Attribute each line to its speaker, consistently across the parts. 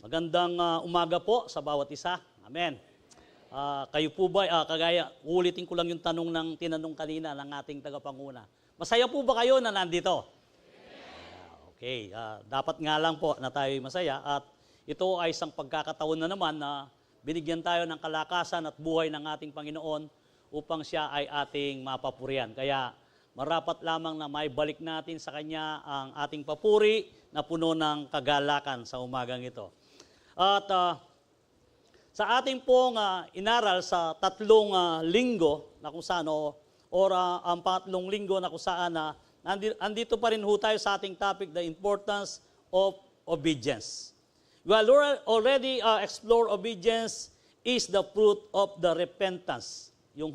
Speaker 1: Magandang umaga po sa bawat isa. Amen. Kayo po ba, kagaya, ulitin ko lang yung tanong ng tinanong kanina ng ating tagapanguna. Masaya po ba kayo na nandito? Okay, dapat nga lang po na tayo masaya at ito ay isang pagkakataon na naman na binigyan tayo ng kalakasan at buhay ng ating Panginoon upang siya ay ating mapapurihan. Kaya marapat lamang na maibalik natin sa Kanya ang ating papuri na puno ng kagalakan sa umagang ito. At sa ating pong inaral sa tatlong linggo na kung saan, ang pangatlong linggo na kung saan, andito pa rin ho tayo sa ating topic, the importance of obedience. We already explored obedience is the fruit of the repentance. Yung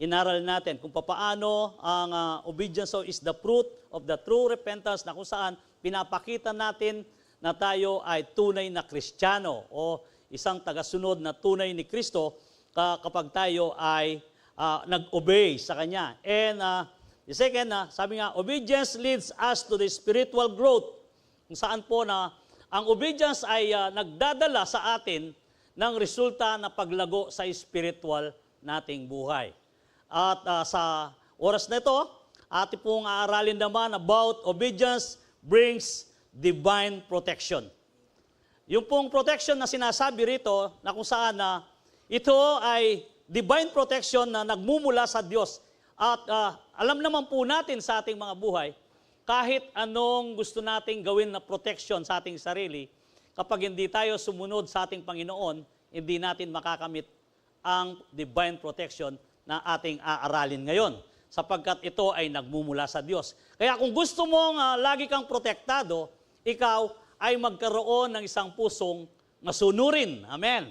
Speaker 1: inaral natin kung paano ang obedience is the fruit of the true repentance na kung saan pinapakita natin na tayo ay tunay na Kristiyano o isang tagasunod na tunay ni Kristo kapag tayo ay nag-obey sa Kanya. And the second, sabi nga, obedience leads us to the spiritual growth. Kung saan po na ang obedience ay nagdadala sa atin ng resulta na paglago sa spiritual nating buhay. At sa oras na ito, ating pong aaralin naman about obedience brings divine protection. Yung pong protection na sinasabi rito, na kung saan ito ay divine protection na nagmumula sa Diyos. At alam naman po natin sa ating mga buhay, kahit anong gusto nating gawin na protection sa ating sarili, kapag hindi tayo sumunod sa ating Panginoon, hindi natin makakamit ang divine protection na ating aaralin ngayon, sapagkat ito ay nagmumula sa Diyos. Kaya kung gusto mong lagi kang protektado, ikaw ay magkaroon ng isang pusong masunurin. Amen.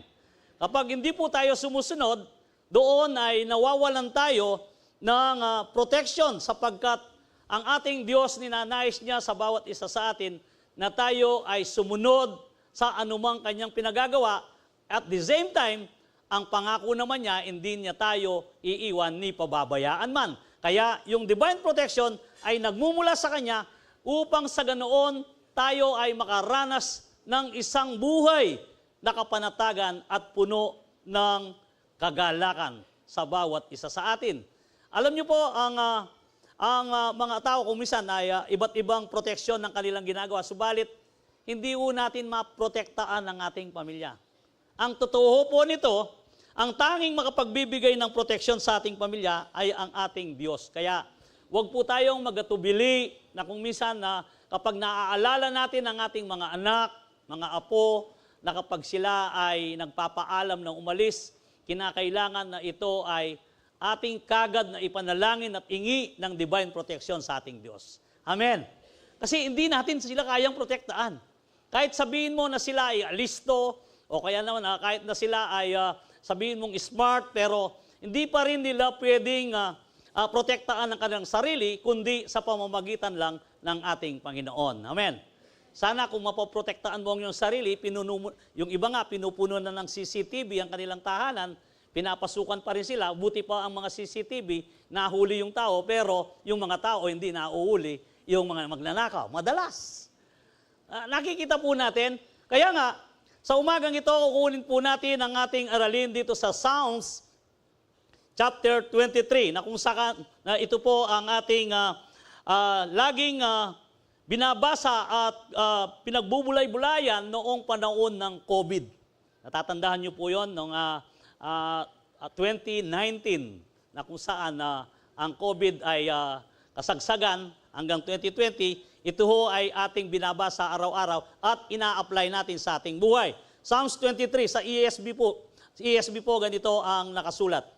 Speaker 1: Kapag hindi po tayo sumusunod, doon ay nawawalan tayo ng protection sapagkat ang ating Diyos ninanais niya sa bawat isa sa atin na tayo ay sumunod sa anumang kanyang pinagagawa. At the same time, ang pangako naman niya, hindi niya tayo iiwan ni pababayaan man. Kaya yung divine protection ay nagmumula sa Kanya upang sa ganoon tayo ay makaranas ng isang buhay na kapanatagan at puno ng kagalakan sa bawat isa sa atin. Alam niyo po, ang mga tao kung minsan ay iba't ibang proteksyon ng kanilang ginagawa, subalit hindi po natin maprotektaan ang ating pamilya. Ang totoo po nito, ang tanging makapagbibigay ng proteksyon sa ating pamilya ay ang ating Diyos. Kaya huwag po tayong magatubili na kung minsan kapag naaalala natin ang ating mga anak, mga apo, na kapag sila ay nagpapaalam ng umalis, kinakailangan na ito ay ating kagad na ipanalangin at ingi ng divine protection sa ating Diyos. Amen. Kasi hindi natin sila kayang protektaan. Kahit sabihin mo na sila ay alisto, o kaya naman kahit na sila ay sabihin mong smart, pero hindi pa rin nila pwedeng protektaan ang kanilang sarili, kundi sa pamamagitan lang ng ating Panginoon. Amen. Sana kung mapoprotektaan mo ang iyong sarili, yung iba nga pinupuno na ng CCTV ang kanilang tahanan, pinapasukan pa rin sila, buti pa ang mga CCTV, nahuli yung tao, pero yung mga tao hindi nauuli, yung mga magnanakaw. Madalas. Nakikita po natin, kaya nga, sa umagang ito, kukunin po natin ang ating aralin dito sa Psalms chapter 23, na kung saan ito po ang ating laging binabasa at pinagbubulay-bulayan noong panahon ng COVID. Natatandaan niyo po yon noong 2019, na kung saan ang COVID ay kasagsagan hanggang 2020, ito ho ay ating binabasa araw-araw at ina-apply natin sa ating buhay. Psalms 23 sa ESV po. Sa ESV po ganito ang nakasulat.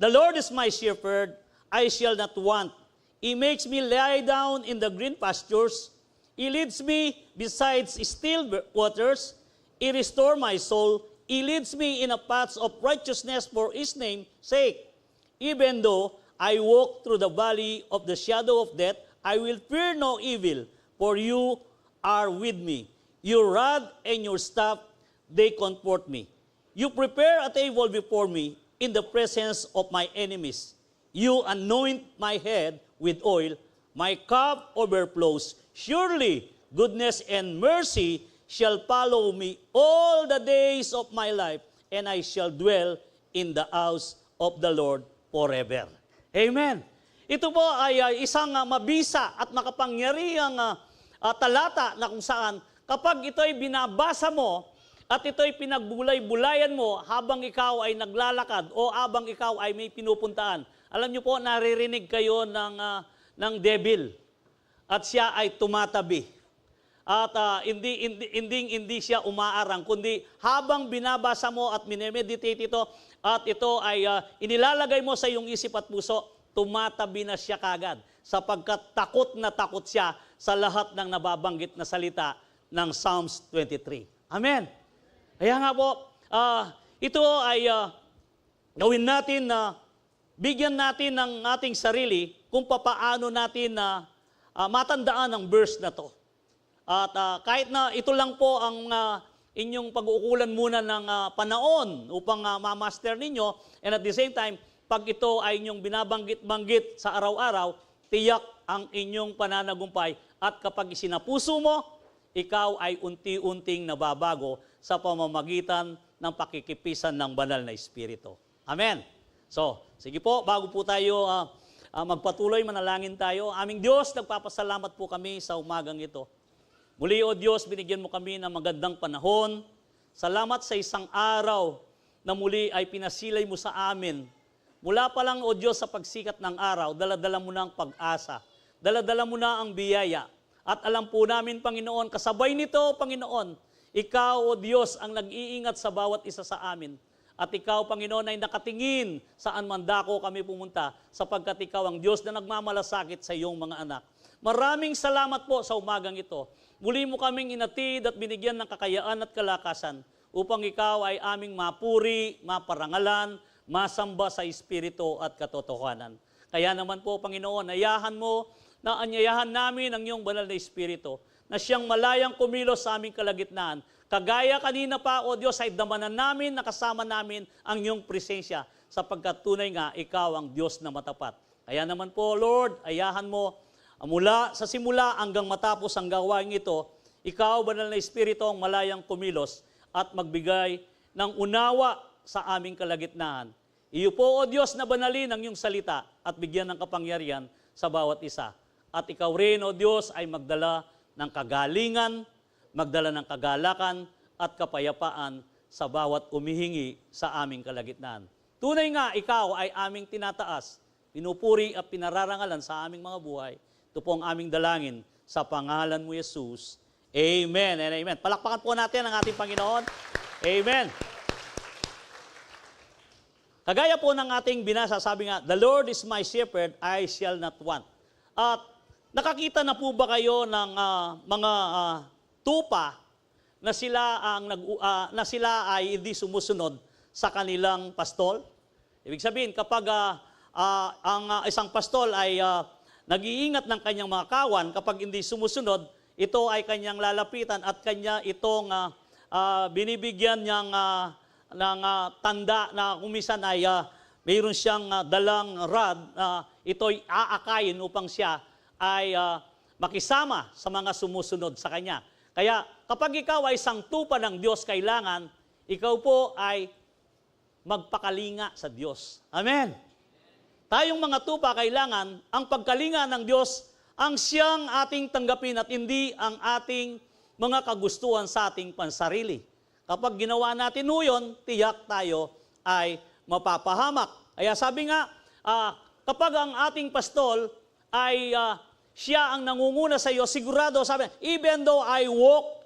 Speaker 1: The Lord is my shepherd, I shall not want. He makes me lie down in the green pastures. He leads me beside still waters. He restores my soul. He leads me in a path of righteousness for His name's sake. Even though I walk through the valley of the shadow of death, I will fear no evil, for you are with me. Your rod and your staff, they comfort me. You prepare a table before me in the presence of my enemies. You anoint my head with oil, my cup overflows. Surely goodness and mercy shall follow me all the days of my life, and I shall dwell in the house of the Lord forever. Amen. Ito po ay isang mabisa at makapangyarihang talata na kung saan kapag ito'y binabasa mo at ito'y pinagbulay-bulayan mo habang ikaw ay naglalakad o habang ikaw ay may pinupuntaan. Alam niyo po, naririnig kayo ng devil at siya ay tumatabi. At hindi siya umaarang, kundi habang binabasa mo at minemeditate ito at ito ay inilalagay mo sa iyong isip at puso, tumatabi na siya kagad sapagkat takot na takot siya sa lahat ng nababanggit na salita ng Psalms 23. Amen. Kaya nga po, ito ay gawin natin na bigyan natin ng ating sarili kung papaano natin matandaan ang verse na to. At kahit na ito lang po ang inyong pag-uukulan muna ng panahon upang ma-master ninyo, and at the same time, pag ito ay inyong binabanggit-banggit sa araw-araw, tiyak ang inyong pananagumpay. At kapag isinapuso mo, ikaw ay unti-unting nababago sa pamamagitan ng pakikipisan ng banal na Espiritu. Amen. So, sige po, bago po tayo magpatuloy, manalangin tayo. Aming Diyos, nagpapasalamat po kami sa umagang ito. Muli, O Diyos, binigyan mo kami ng magandang panahon. Salamat sa isang araw na muli ay pinasilay mo sa amin. Mula pa lang, O Diyos, sa pagsikat ng araw, dala-dala mo na ang pag-asa. Dala-dala mo na ang biyaya. At alam po namin, Panginoon, kasabay nito, Panginoon, Ikaw, O Diyos, ang nag-iingat sa bawat isa sa amin. At Ikaw, Panginoon, ay nakatingin saan man dako kami pumunta, sapagkat Ikaw ang Diyos na nagmamalasakit sa iyong mga anak. Maraming salamat po sa umagang ito. Muli mo kaming inatid at binigyan ng kakayaan at kalakasan upang Ikaw ay aming mapuri, maparangalan, masamba sa Espiritu at katotohanan. Kaya naman po, Panginoon, ayahan mo na anyayahan namin ang iyong banal na Espiritu na siyang malayang kumilos sa aming kalagitnaan. Kagaya kanina pa, O Diyos, ay damanan namin, nakasama namin ang iyong presensya sapagkat tunay nga, Ikaw ang Diyos na matapat. Kaya naman po, Lord, ayahan mo mula sa simula hanggang matapos ang gawain ito, Ikaw, banal na Espiritu, ang malayang kumilos at magbigay ng unawa sa aming kalagitnaan. Iyo po, O Diyos, na banalin ang iyong salita at bigyan ng kapangyarihan sa bawat isa. At Ikaw rin, O Diyos, ay magdala ng kagalingan, magdala ng kagalakan at kapayapaan sa bawat umihingi sa aming kalagitnaan. Tunay nga, Ikaw ay aming tinataas, pinupuri at pinararangalan sa aming mga buhay. Ito po ang aming dalangin sa pangalan mo, Jesus. Amen and amen. Palakpakan po natin ang ating Panginoon. Amen. Kagaya po ng ating binasa, sabi nga, the Lord is my shepherd, I shall not want. At nakakita na po ba kayo ng mga tupa na sila ay hindi sumusunod sa kanilang pastol? Ibig sabihin, kapag ang isang pastol ay nag-iingat ng kanyang mga kawan, kapag hindi sumusunod, ito ay kanyang lalapitan at kanya itong binibigyan niyang ng tanda na kumisan ay mayroon siyang dalang rod na ito'y aakayin upang siya ay makisama sa mga sumusunod sa kanya. Kaya kapag ikaw ay isang tupa ng Diyos, kailangan ikaw po ay magpakalinga sa Diyos. Amen. Tayong mga tupa, kailangan ang pagkalinga ng Diyos ang siyang ating tanggapin at hindi ang ating mga kagustuhan sa ating pansarili. Kapag ginawa natin yun, tiyak tayo ay mapapahamak. Kaya sabi nga, kapag ang ating pastol ay siya ang nangunguna sa iyo, sigurado, sabi, even though I walk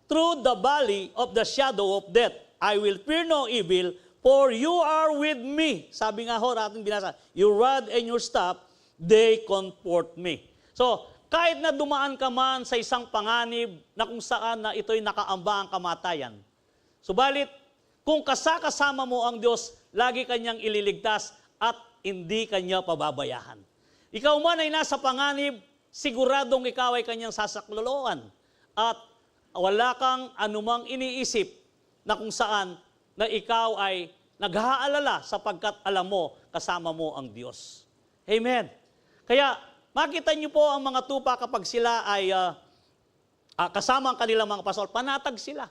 Speaker 1: through the valley of the shadow of death, I will fear no evil, for you are with me. Sabi nga ho, ating binasa, your rod and your staff, they comfort me. So, kahit na dumaan ka man sa isang panganib na kung saan na ito'y nakaamba ang kamatayan, subalit, kung kasama mo ang Diyos, lagi kanyang ililigtas at hindi kanya pababayahan. Ikaw man ay nasa panganib, siguradong ikaw ay kanyang sasakloloan at wala kang anumang iniisip na kung saan na ikaw ay naghaalala sapagkat alam mo, kasama mo ang Diyos. Amen. Kaya, makita niyo po ang mga tupa kapag sila ay kasama ang kanilang mga pastor, panatag sila.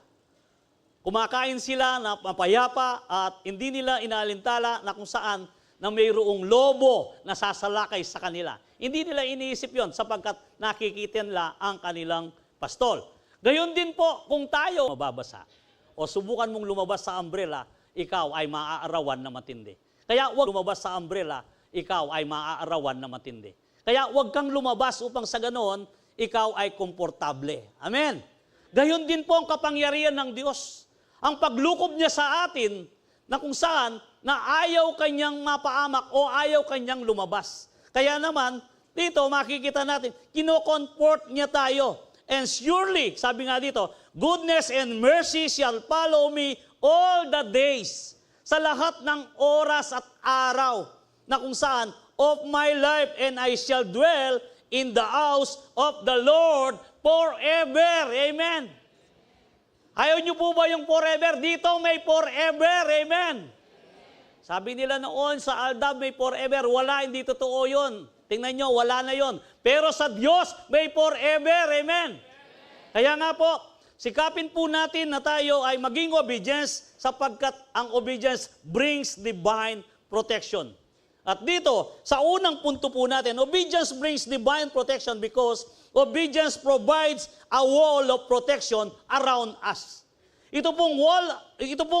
Speaker 1: Kumakain sila na mapayapa at hindi nila inaalintala na kung saan na mayroong lobo na sasalakay sa kanila. Hindi nila iniisip yon sapagkat nakikita nila ang kanilang pastol. Gayon din po kung tayo mababasa o subukan mong lumabas sa umbrella, ikaw ay maaarawan na matindi. Kaya huwag lumabas sa umbrella, ikaw ay maaarawan na matindi. Kaya huwag kang lumabas upang sa ganoon, ikaw ay komportable. Amen. Gayon din po ang kapangyarihan ng Diyos. Ang paglukob niya sa atin na kung saan na ayaw kanyang mapaamak o ayaw kanyang lumabas. Kaya naman, dito makikita natin, kino-comfort niya tayo. And surely, sabi nga dito, goodness and mercy shall follow me all the days. Sa lahat ng oras at araw na kung saan of my life, and I shall dwell in the house of the Lord forever. Amen. Ayaw niyo po ba yung forever? Dito may forever. Amen. Sabi nila noon sa Aldab may forever. Wala, hindi totoo yun. Tingnan nyo, wala na yon. Pero sa Diyos, may forever. Amen. Kaya nga po, sikapin po natin na tayo ay maging obedience sapagkat ang obedience brings divine protection. At dito, sa unang punto po natin, obedience brings divine protection because obedience provides a wall of protection around us. Ito pong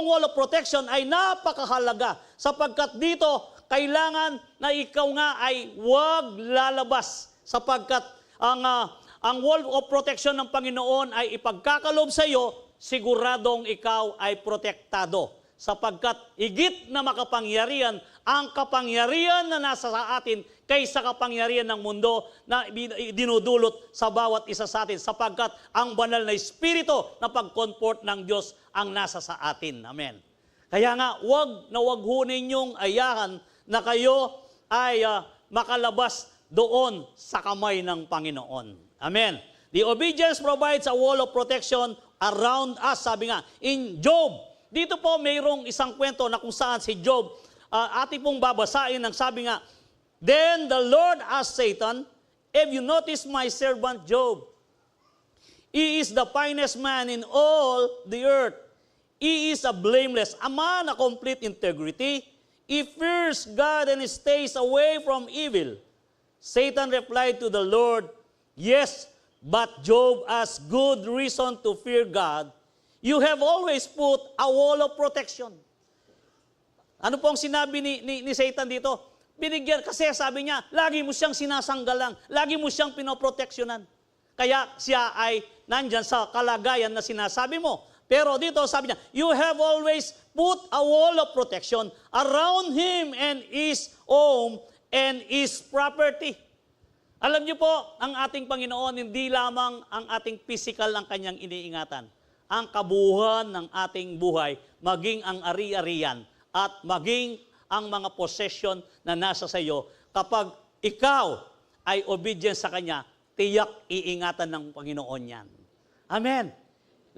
Speaker 1: wall of protection ay napakahalaga sapagkat dito, kailangan na ikaw nga ay huwag lalabas sapagkat ang wall of protection ng Panginoon ay ipagkakalob sa iyo, siguradong ikaw ay protektado sapagkat higit na makapangyarihan ang kapangyarihan na nasa sa atin kaysa kapangyarihan ng mundo na dinudulot sa bawat isa sa atin sapagkat ang banal na Espiritu na pag-comfort ng Diyos ang nasa sa atin. Amen. Kaya nga, wag ho ninyong ayahan na kayo ay makalabas doon sa kamay ng Panginoon. Amen. The obedience provides a wall of protection around us. Sabi nga, in Job, dito po mayroong isang kwento na kung saan si Job, ating pong babasahin ang sabi nga, then the Lord asked Satan, have you noticed my servant Job? He is the finest man in all the earth. He is a blameless, a man of complete integrity. He fears God and stays away from evil. Satan replied to the Lord, yes, but Job has good reason to fear God. You have always put a wall of protection. Ano pong sinabi ni Satan dito? Binigyan, kasi sabi niya, lagi mo siyang sinasanggalang, lagi mo siyang pinoproteksyonan. Kaya siya ay nandyan sa kalagayan na sinasabi mo. Pero dito sabi niya, you have always put a wall of protection around him and his home and his property. Alam niyo po, ang ating Panginoon, hindi lamang ang ating physical ang kanyang iniingatan. Ang kabuuan ng ating buhay, maging ang ari-arian, at maging ang mga possession na nasa sa iyo, kapag ikaw ay obedient sa Kanya, tiyak iingatan ng Panginoon yan. Amen.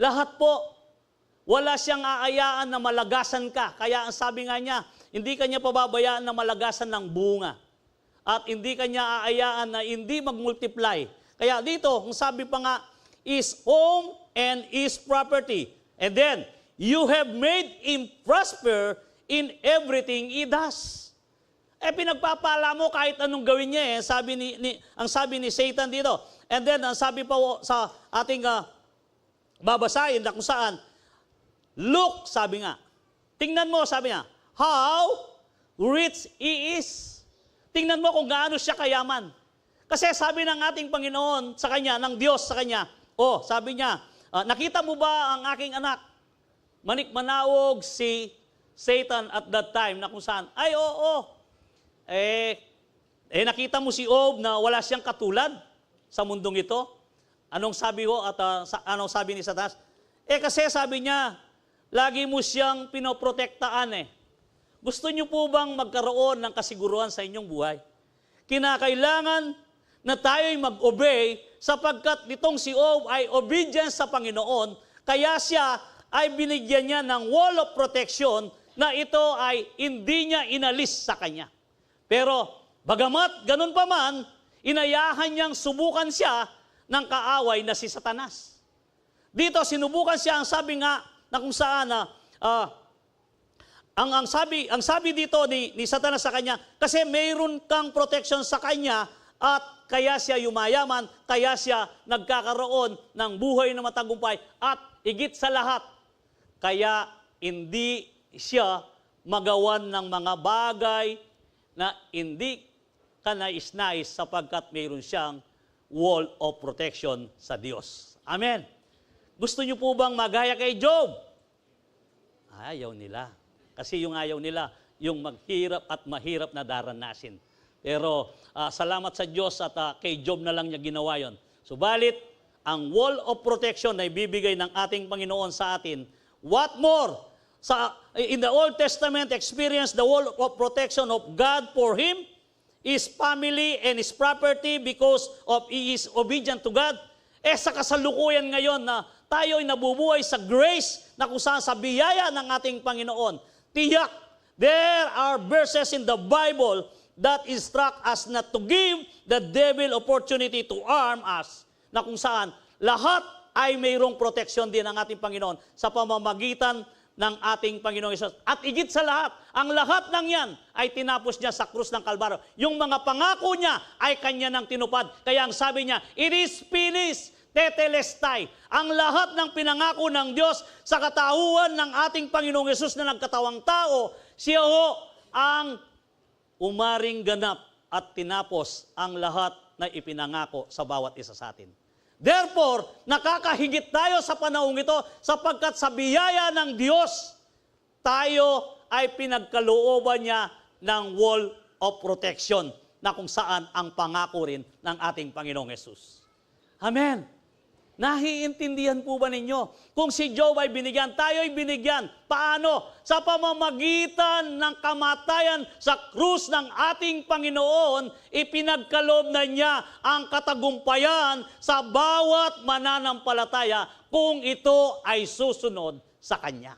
Speaker 1: Lahat po, wala siyang aayaan na malagasan ka. Kaya ang sabi nga niya, hindi Kanya pababayaan na malagasan ng bunga. At hindi Kanya aayaan na hindi mag-multiply. Kaya dito, kung sabi pa nga, is home and is property. And then, you have made him prosper in everything he does. Pinagpapala mo kahit anong gawin niya ang sabi ni Satan dito. And then, ang sabi pa sa ating babasahin na kung saan, look, sabi nga, tingnan mo, sabi niya, how rich he is. Tingnan mo kung gaano siya kayaman. Kasi sabi ng ating Panginoon sa kanya, ng Diyos sa kanya, sabi niya, nakita mo ba ang aking anak? Manik-manawog si Satan at that time na kung saan, ay oo, nakita mo si Job na wala siyang katulad sa mundong ito. Anong sabi ho at anong sabi ni Satanas? Kasi sabi niya, lagi mo siyang pinoprotektaan Gusto niyo po bang magkaroon ng kasiguruhan sa inyong buhay? Kinakailangan na tayo'y mag-obey sapagkat nitong si Job ay obedience sa Panginoon, kaya siya ay binigyan niya ng wall of protection na ito ay hindi niya inalis sa kanya. Pero bagamat ganun pa man, inayahan niyang subukan siya ng kaaway na si Satanas. Dito, sinubukan siya, ang sabi nga, na kung saan, ang sabi dito ni Satanas sa kanya, kasi mayroon kang protection sa kanya at kaya siya yumayaman, kaya siya nagkakaroon ng buhay na matagumpay at higit sa lahat, kaya hindi siya magawan ng mga bagay na hindi kanais-nais sapagkat mayroon siyang wall of protection sa Diyos. Amen. Gusto niyo po bang magaya kay Job? Ayaw nila. Kasi yung ayaw nila, yung maghirap at mahirap na daranasin. Pero salamat sa Diyos at kay Job na lang niya ginawa yon. Subalit, ang wall of protection na ibibigay ng ating Panginoon sa atin, what more? In the Old Testament, experience the wall of protection of God for him, his family, and his property because of he is obedient to God. Sa kasalukuyan ngayon na tayo ay nabubuhay sa grace na kung saan sa biyaya ng ating Panginoon, tiyak, there are verses in the Bible that instruct us not to give the devil opportunity to harm us, na kung saan lahat ay mayroong proteksyon din ng ating Panginoon sa pamamagitan ng ating Panginoong Hesus. At higit sa lahat, ang lahat ng yan ay tinapos niya sa krus ng Kalbaryo. Yung mga pangako niya ay kanya nang tinupad. Kaya ang sabi niya, it is finished, tetelestai. Ang lahat ng pinangako ng Diyos sa katauhan ng ating Panginoong Hesus na nagkatawang tao, siya ho ang umaring ganap at tinapos ang lahat na ipinangako sa bawat isa sa atin. Therefore, nakakahigit tayo sa panahong ito sapagkat sa biyaya ng Diyos, tayo ay pinagkalooban niya ng wall of protection na kung saan ang pangako rin ng ating Panginoong Hesus. Amen. Nahiintindihan po ba ninyo? Kung si Job ay binigyan, tayo ay binigyan. Paano? Sa pamamagitan ng kamatayan sa krus ng ating Panginoon, ipinagkaloob na niya ang katagumpayan sa bawat mananampalataya kung ito ay susunod sa Kanya.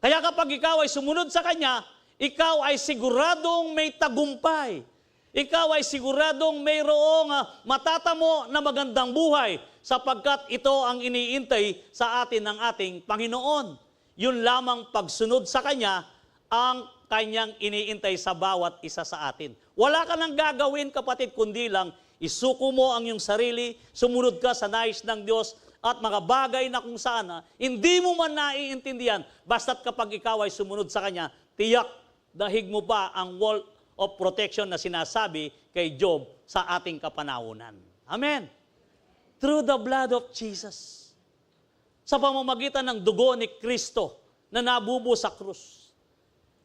Speaker 1: Kaya kapag ikaw ay sumunod sa Kanya, ikaw ay siguradong may tagumpay. Ikaw ay siguradong mayroong matatamo na magandang buhay sapagkat ito ang iniintay sa atin ng ating Panginoon. Yun lamang pagsunod sa Kanya ang Kanyang iniintay sa bawat isa sa atin. Wala ka nang gagawin, kapatid, kundi lang isuko mo ang iyong sarili, sumunod ka sa nais ng Diyos at mga bagay na kung saan hindi mo man naiintindihan, basta't kapag ikaw ay sumunod sa Kanya, tiyak, dahig mo pa ang wall of protection na sinasabi kay Job sa ating kapanahunan. Amen. Through the blood of Jesus. Sa pamamagitan ng dugo ni Kristo na nabubo sa krus.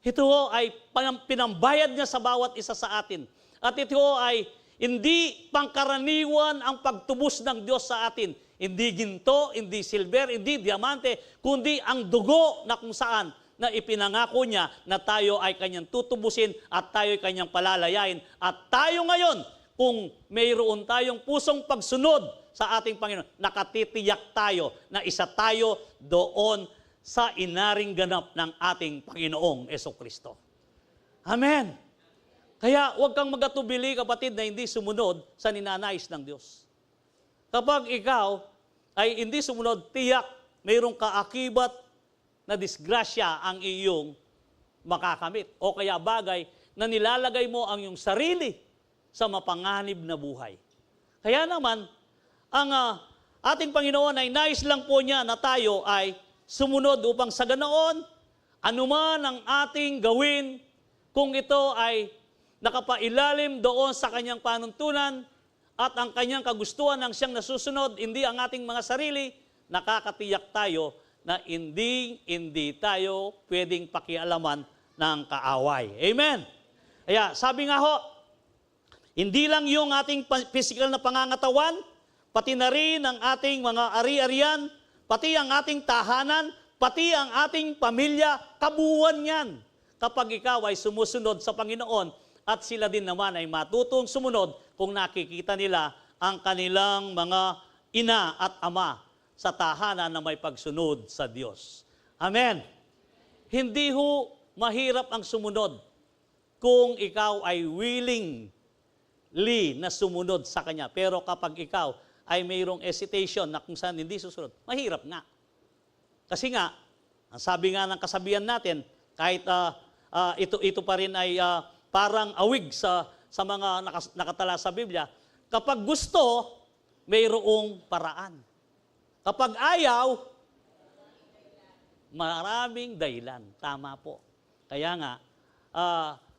Speaker 1: Ito ay pinambayad niya sa bawat isa sa atin. At ito ay hindi pangkaraniwan ang pagtubos ng Diyos sa atin. Hindi ginto, hindi silver, hindi diamante, kundi ang dugo na kung saan na ipinangako niya na tayo ay kanyang tutubusin at tayo ay kanyang palalayain. At tayo ngayon, kung mayroon tayong pusong pagsunod sa ating Panginoon, nakatitiyak tayo na isa tayo doon sa inaring ganap ng ating Panginoong Jesucristo. Amen. Kaya huwag kang magatubili, kapatid, na hindi sumunod sa ninanais ng Diyos. Kapag ikaw ay hindi sumunod, tiyak mayroong kaakibat na disgrasya ang iyong makakamit. O kaya bagay na nilalagay mo ang iyong sarili sa mapanganib na buhay. Kaya naman, ang ating Panginoon ay nais lang po niya na tayo ay sumunod upang sa ganoon, anuman ang ating gawin, kung ito ay nakapailalim doon sa kanyang panuntunan at ang kanyang kagustuhan ng siyang nasusunod, hindi ang ating mga sarili, nakakatiyak tayo na hindi tayo pwedeng pakialaman ng kaaway. Amen? Kaya sabi nga ho, hindi lang yung ating physical na pangangatawan, pati na rin ang ating mga ari-arian, pati ang ating tahanan, pati ang ating pamilya, kabuuan yan. Kapag ikaw ay sumusunod sa Panginoon at sila din naman ay matutong sumunod kung nakikita nila ang kanilang mga ina at ama sa tahanan na may pagsunod sa Diyos. Amen. Hindi ho mahirap ang sumunod kung ikaw ay willing na sumunod sa Kanya. Pero kapag ikaw ay mayroong hesitation na kung saan hindi susunod, mahirap nga. Kasi nga, ang sabi nga ng kasabihan natin, kahit ito pa rin ay parang awig sa mga nakatala sa Biblia, kapag gusto, mayroong paraan. Kapag ayaw, maraming dahilan. Tama po. Kaya nga,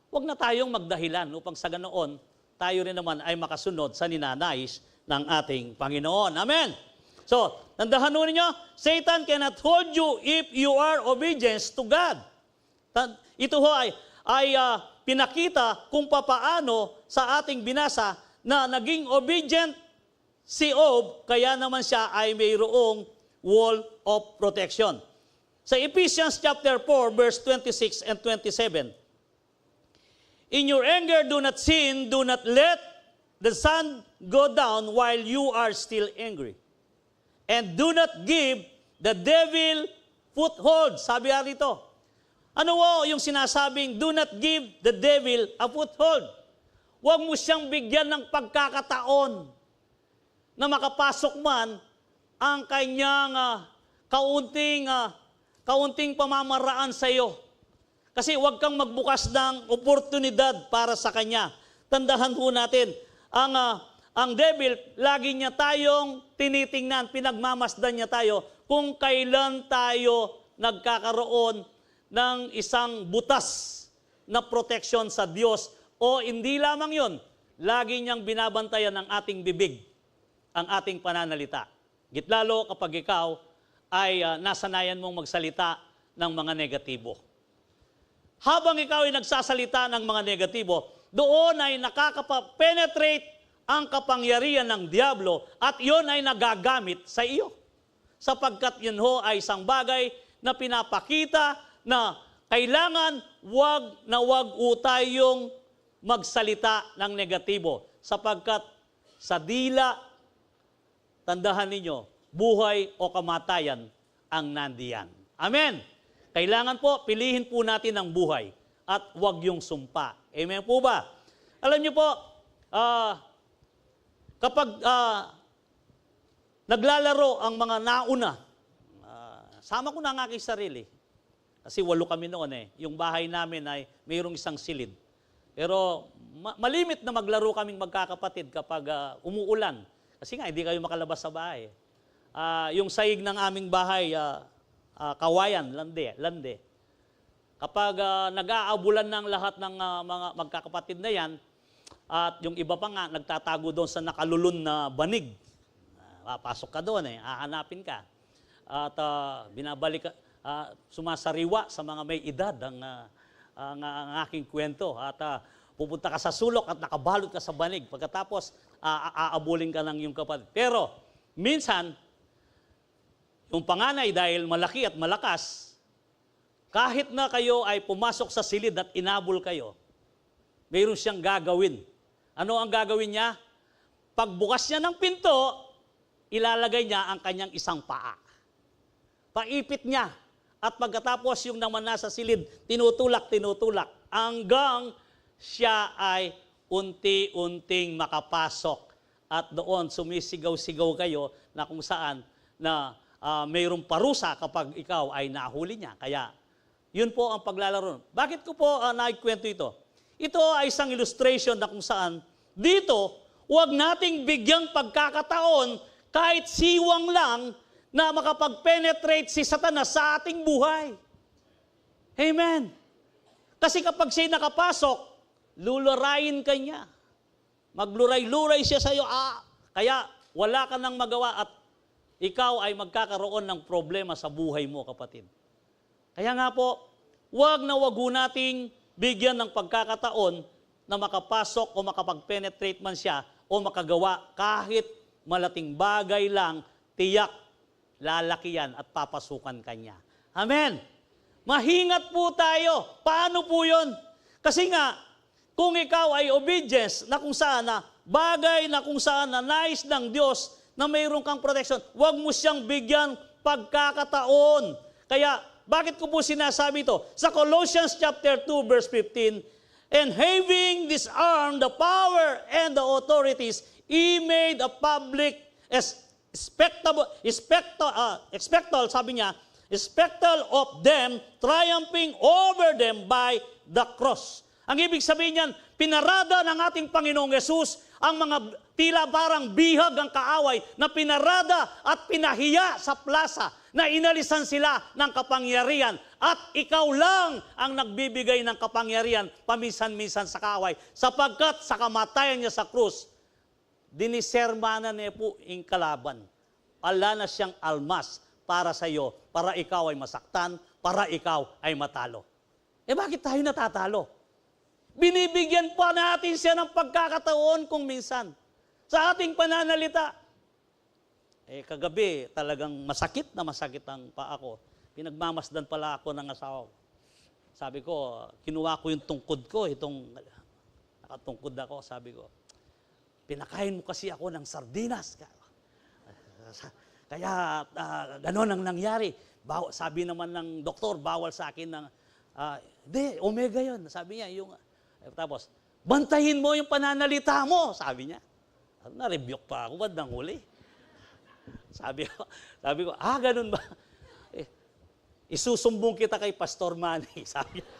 Speaker 1: huwag na tayong magdahilan upang sa ganoon, tayo rin naman ay makasunod sa ninanais ng ating Panginoon. Amen! So, tandahan mo ninyo, Satan cannot hold you if you are obedience to God. Ito ho ay pinakita kung papaano sa ating binasa na naging obedient si Job, kaya naman siya ay mayroong wall of protection. Sa Ephesians chapter 4, verse 26 and 27, in your anger, do not sin, do not let the sun go down while you are still angry. And do not give the devil foothold. Sabi nga rito, ano yung sinasabing, do not give the devil a foothold. Huwag mo siyang bigyan ng pagkakataon na makapasok man ang kanyang kaunting pamamaraan sa iyo. Kasi huwag kang magbukas ng oportunidad para sa kanya. Tandahan po natin, ang devil, lagi niya tayong tinitingnan, pinagmamasdan niya tayo kung kailan tayo nagkakaroon ng isang butas na protection sa Diyos. O hindi lamang yon, lagi niyang binabantayan ang ating bibig, ang ating pananalita. Gitlalo kapag ikaw ay nasanayan mong magsalita ng mga negatibo. Habang ikaw ay nagsasalita ng mga negatibo, doon ay nakaka-penetrate ang kapangyarihan ng Diablo at yon ay nagagamit sa iyo. Sapagkat yun ho ay isang bagay na pinapakita na kailangan wag tayong magsalita ng negatibo. Sapagkat sa dila, tandahan ninyo, buhay o kamatayan ang nandiyan. Amen! Kailangan po, pilihin po natin ang buhay at wag yung sumpa. Amen po ba? Alam niyo po, kapag naglalaro ang mga nauna, sama ko na ang aking sarili. Kasi 8 kami noon eh. Yung bahay namin ay mayroong isang silid. Pero malimit na maglaro kaming magkakapatid kapag umuulan. Kasi nga, hindi kayo makalabas sa bahay. Yung saig ng aming bahay, kawayan, lande. Kapag nag-aabulan ng lahat ng mga magkakapatid na yan, at yung iba pa nga, nagtatago doon sa nakalulun na banig. Pasok ka doon eh, hahanapin ka. At binabalik ka, sumasariwa sa mga may edad ang aking kwento. At pupunta ka sa sulok at nakabalot ka sa banig. Pagkatapos, aabulin ka ng iyong kapatid. Pero, minsan, yung panganay dahil malaki at malakas, kahit na kayo ay pumasok sa silid at inabol kayo, mayroon siyang gagawin. Ano ang gagawin niya? Pagbukas niya ng pinto, ilalagay niya ang kanyang isang paa. Paipit niya. At pagkatapos yung naman nasa silid, tinutulak, hanggang siya ay unti-unting makapasok. At doon sumisigaw-sigaw kayo na kung saan na mayroong parusa kapag ikaw ay nahuli niya. Kaya, yun po ang paglalaro. Bakit ko po naikwento ito? Ito ay isang illustration na kung saan dito, huwag nating bigyang pagkakataon kahit siwang lang na makapag-penetrate si Satanas sa ating buhay. Amen. Kasi kapag siya'y nakapasok, lulurayin ka niya. Magluray-luray siya sa iyo. Kaya wala ka nang magawa at ikaw ay magkakaroon ng problema sa buhay mo, kapatid. Kaya nga po, wag nating bigyan ng pagkakataon na makapasok o makapag-penetrate man siya o makagawa kahit malaking bagay lang, tiyak, lalaki yan at papasukan kanya. Amen! Mahingat po tayo. Paano po yun? Kasi nga, kung ikaw ay obedience na kung saan na bagay na kung saan na nais ng Diyos na mayroon kang protection, huwag mo siyang bigyan pagkakataon. Kaya, bakit ko po sinasabi ito? Sa Colossians chapter 2, verse 15, And having disarmed the power and the authorities, he made a public spectacle, sabi niya, spectacle of them, triumphing over them by the cross. Ang ibig sabihin niyan, pinarada ng ating Panginoong Yesus ang mga tila parang bihag ang kaaway na pinarada at pinahiya sa plaza na inalisan sila ng kapangyarihan at ikaw lang ang nagbibigay ng kapangyarihan paminsan-minsan sa kaaway sapagkat sa kamatayan niya sa krus, dinisermanan niya po ang kalaban. Ala na siyang almas para sa iyo, para ikaw ay masaktan, para ikaw ay matalo. Bakit tayo natatalo? Binibigyan pa natin siya ng pagkakataon kung minsan. Sa ating pananalita, kagabi talagang masakit ang paa ko. Pinagmamasdan pala ako ng asawa ko. Sabi ko, kinuha ko yung tungkod ko, itong nakatungkod ako, sabi ko, pinakain mo kasi ako ng sardinas. Kaya gano'n ang nangyari. Sabi naman ng doktor, bawal sa akin ng, hindi, omega yun. Sabi niya, tapos, bantahin mo yung pananalita mo, sabi niya. Na-rebuke pa ako, bandang huli. Sabi ko, ganun ba? Isusumbong kita kay Pastor Manny, sabi niya.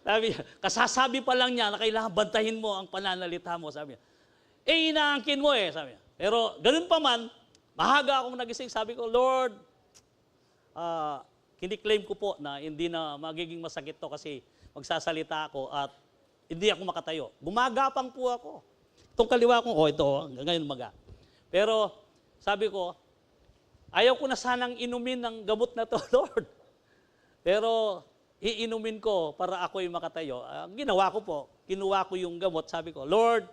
Speaker 1: Sabi niya, kasasabi pa lang niya na kailangan bantahin mo ang pananalita mo, sabi niya. Inaangkin mo sabi niya. Pero ganun pa man, mahaga akong nagising, sabi ko, Lord, kiniklaim ko po na hindi na magiging masakit to kasi magsasalita ako at hindi ako makatayo. Gumagapang po ako. Itong kaliwa ko, ito, ngayon maga. Pero sabi ko, ayaw ko na sanang inumin ng gamot na to, Lord. Pero iinumin ko para ako'y makatayo. Ginawa ko po, kinuha ko yung gamot, sabi ko, Lord,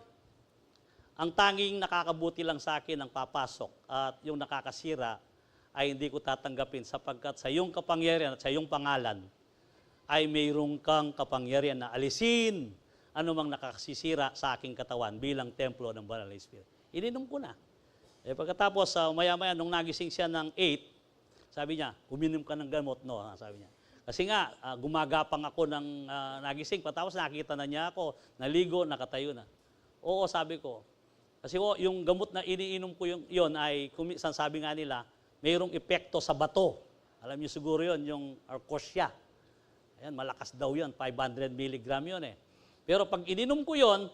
Speaker 1: ang tanging nakakabuti lang sa akin ang papasok at yung nakakasira ay hindi ko tatanggapin sapagkat sa iyong kapangyarihan at sa iyong pangalan ay mayroong kang kapangyarihan na alisin anumang nakakasisira sa aking katawan bilang templo ng Banal na Espiritu. Ininom ko na. Pagkatapos, maya-maya, nung nagising siya ng 8, sabi niya, uminom ka ng gamot, no? Sabi niya. Kasi nga, gumagapang ako ng nagising, patapos nakita na niya ako, naligo, nakatayo na. Oo, sabi ko. Kasi yung gamot na iniinom ko yun ay, sabi nga nila, mayroong epekto sa bato. Alam niyo siguro yun, yung Arcosia. Ayan, malakas daw yun, 500 milligram yun Pero pag ininom ko yun,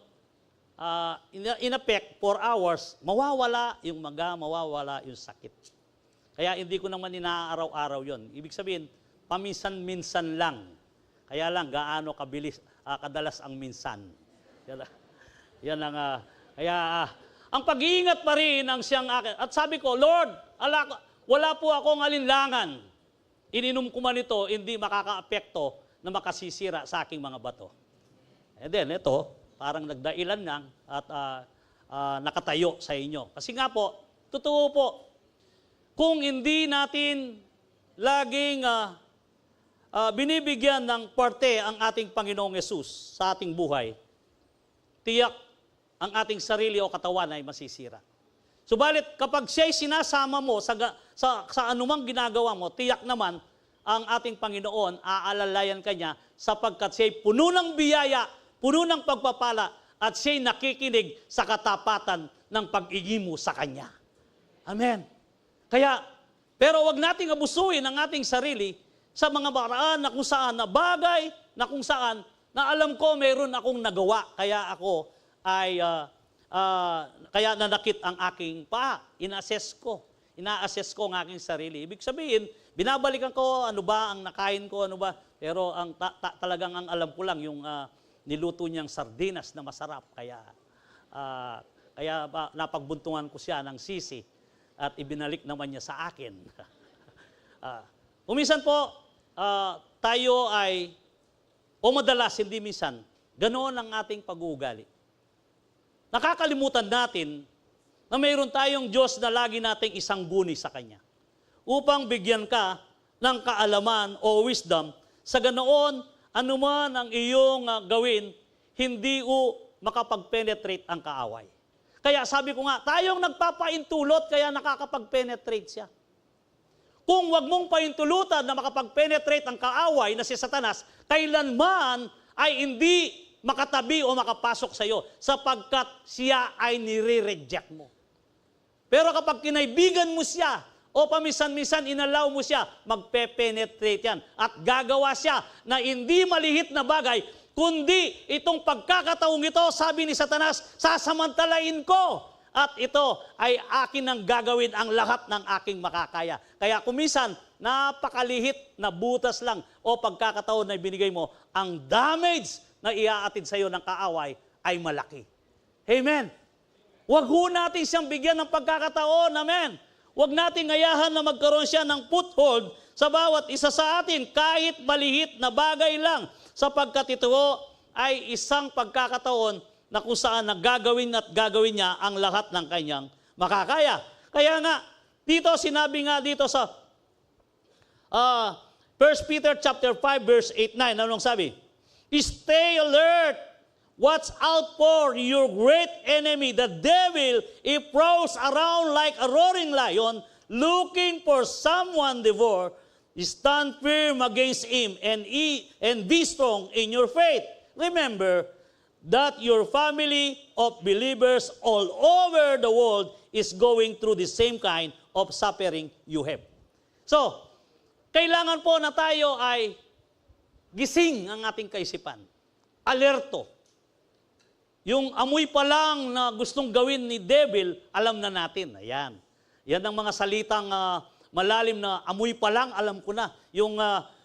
Speaker 1: in effect, 4 hours, mawawala yung maga, mawawala yung sakit. Kaya hindi ko naman inaaraw-araw yun. Ibig sabihin, paminsan-minsan lang. Kaya lang, gaano kadalas ang minsan. Yan ang, ang pag-iingat pa rin ang siyang akin. At sabi ko, Lord, wala po akong alinlangan. Ininom ko man ito, hindi makaka-apekto na makasisira sa aking mga bato. And then, ito, parang nagdailan lang at nakatayo sa inyo. Kasi nga po, totoo po, kung hindi natin laging binibigyan ng parte ang ating Panginoong Yesus sa ating buhay, tiyak ang ating sarili o katawan ay masisira. Subalit, kapag siya'y sinasama mo sa anumang ginagawa mo, tiyak naman ang ating Panginoon, aalalayan ka niya sapagkat siya'y puno ng biyaya, puno ng pagpapala, at siya'y nakikinig sa katapatan ng pag-igimo sa Kanya. Amen. Kaya, pero wag nating abusuin ang ating sarili sa mga paraan na kung saan, na bagay na kung saan, na alam ko mayroon akong nagawa, kaya ako ay kaya nanakit ang aking paa. Ina-assess ko ang aking sarili. Ibig sabihin, binabalikan ko ano ba ang nakain ko, ano ba. Pero ang talagang ang alam ko lang yung niluto niyang sardinas na masarap. Kaya napagbuntungan ko siya ng sisi at ibinalik naman niya sa akin. Kuminsan po, tayo ay, o madalas, hindi minsan, ganoon ang ating pag-uugali. Nakakalimutan natin na mayroon tayong Diyos na lagi nating isang guni sa Kanya upang bigyan ka ng kaalaman o wisdom sa ganoon anuman ang iyong gawin, hindi makapag-penetrate ang kaaway. Kaya sabi ko nga, tayong nagpapaintulot kaya nakakapag-penetrate siya. kung wag mong paintulutan na makapag-penetrate ang kaaway na si Satanas, kailanman ay hindi makatabi o makapasok sa iyo sapagkat siya ay nire-reject mo. Pero kapag kinaibigan mo siya o paminsan-minsan inalaw mo siya, magpe-penetrate yan at gagawa siya na hindi malihit na bagay, kundi itong pagkakataong ito, sabi ni Satanas, sasamantalain ko. At ito ay akin ang gagawin ang lahat ng aking makakaya. Kaya kuminsan, napakalihit na butas lang o pagkakataon na ibinigay mo, ang damage na iaatid sa iyo ng kaaway ay malaki. Amen. Huwag ho natin siyang bigyan ng pagkakataon. Amen. Huwag natin ngayahan na magkaroon siya ng foothold sa bawat isa sa atin, kahit malihit na bagay lang, sapagkat ito ay isang pagkakataon na kung saan gagawin niya ang lahat ng kanyang makakaya. Kaya nga, dito sinabi nga dito sa 1 Peter chapter 5 verse 8-9, anong sabi? Stay alert. Watch out for your great enemy, the devil. He prowls around like a roaring lion, looking for someone to devour. Stand firm against him and be strong in your faith. Remember that your family of believers all over the world is going through the same kind of suffering you have. So, kailangan po na tayo ay gising ang ating kaisipan. Alerto. Yung amoy pa lang na gustong gawin ni devil, alam na natin. Ayan. Yan ang mga salitang malalim na amoy pa lang, alam ko na. Yung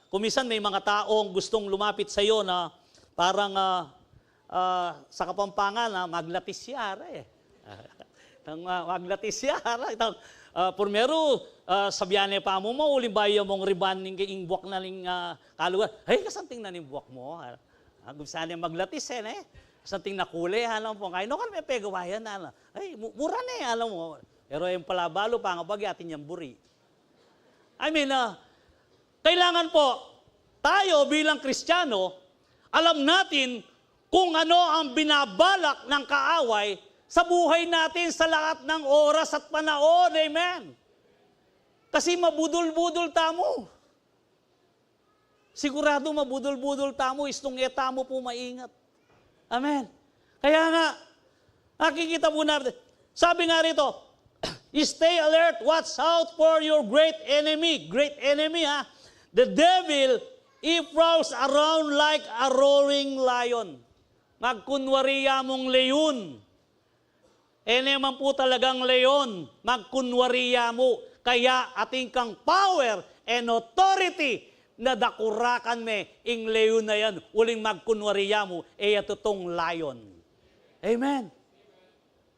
Speaker 1: kumisan may mga taong gustong lumapit sa iyo na parang sa Kapampangan, maglatisyara eh. Maglatisyara. Primero, sabihan pa mo, uling bayo mong riban ng buwak na ning kalugar. Ay, kasanting na ning buwak mo. Gusto niya maglatis eh. Kasanting na kulay, alam mo. Kaya no kan may pegawayan na. Ay, mura na eh, alam mo. Pero yung palabalo, pangabag atin yung buri. I mean, kailangan po, tayo bilang Kristiyano, alam natin kung ano ang binabalak ng kaaway sa buhay natin sa lahat ng oras at panahon. Amen. Kasi mabudol-budol tamo. Sigurado mabudol-budol tamo, istong etamo po maingat. Amen. Kaya nga, nakikita po natin, sabi nga rito, stay alert, watch out for your great enemy. Great enemy, ha? The devil, he prowls around like a roaring lion. Magkunwariya mong leon. Naman po talagang leon, magkunwariya mo. Kaya ating kang power and authority na dakurakan me, ing leon na yan, uling magkunwariya mo, atutong lion. Amen.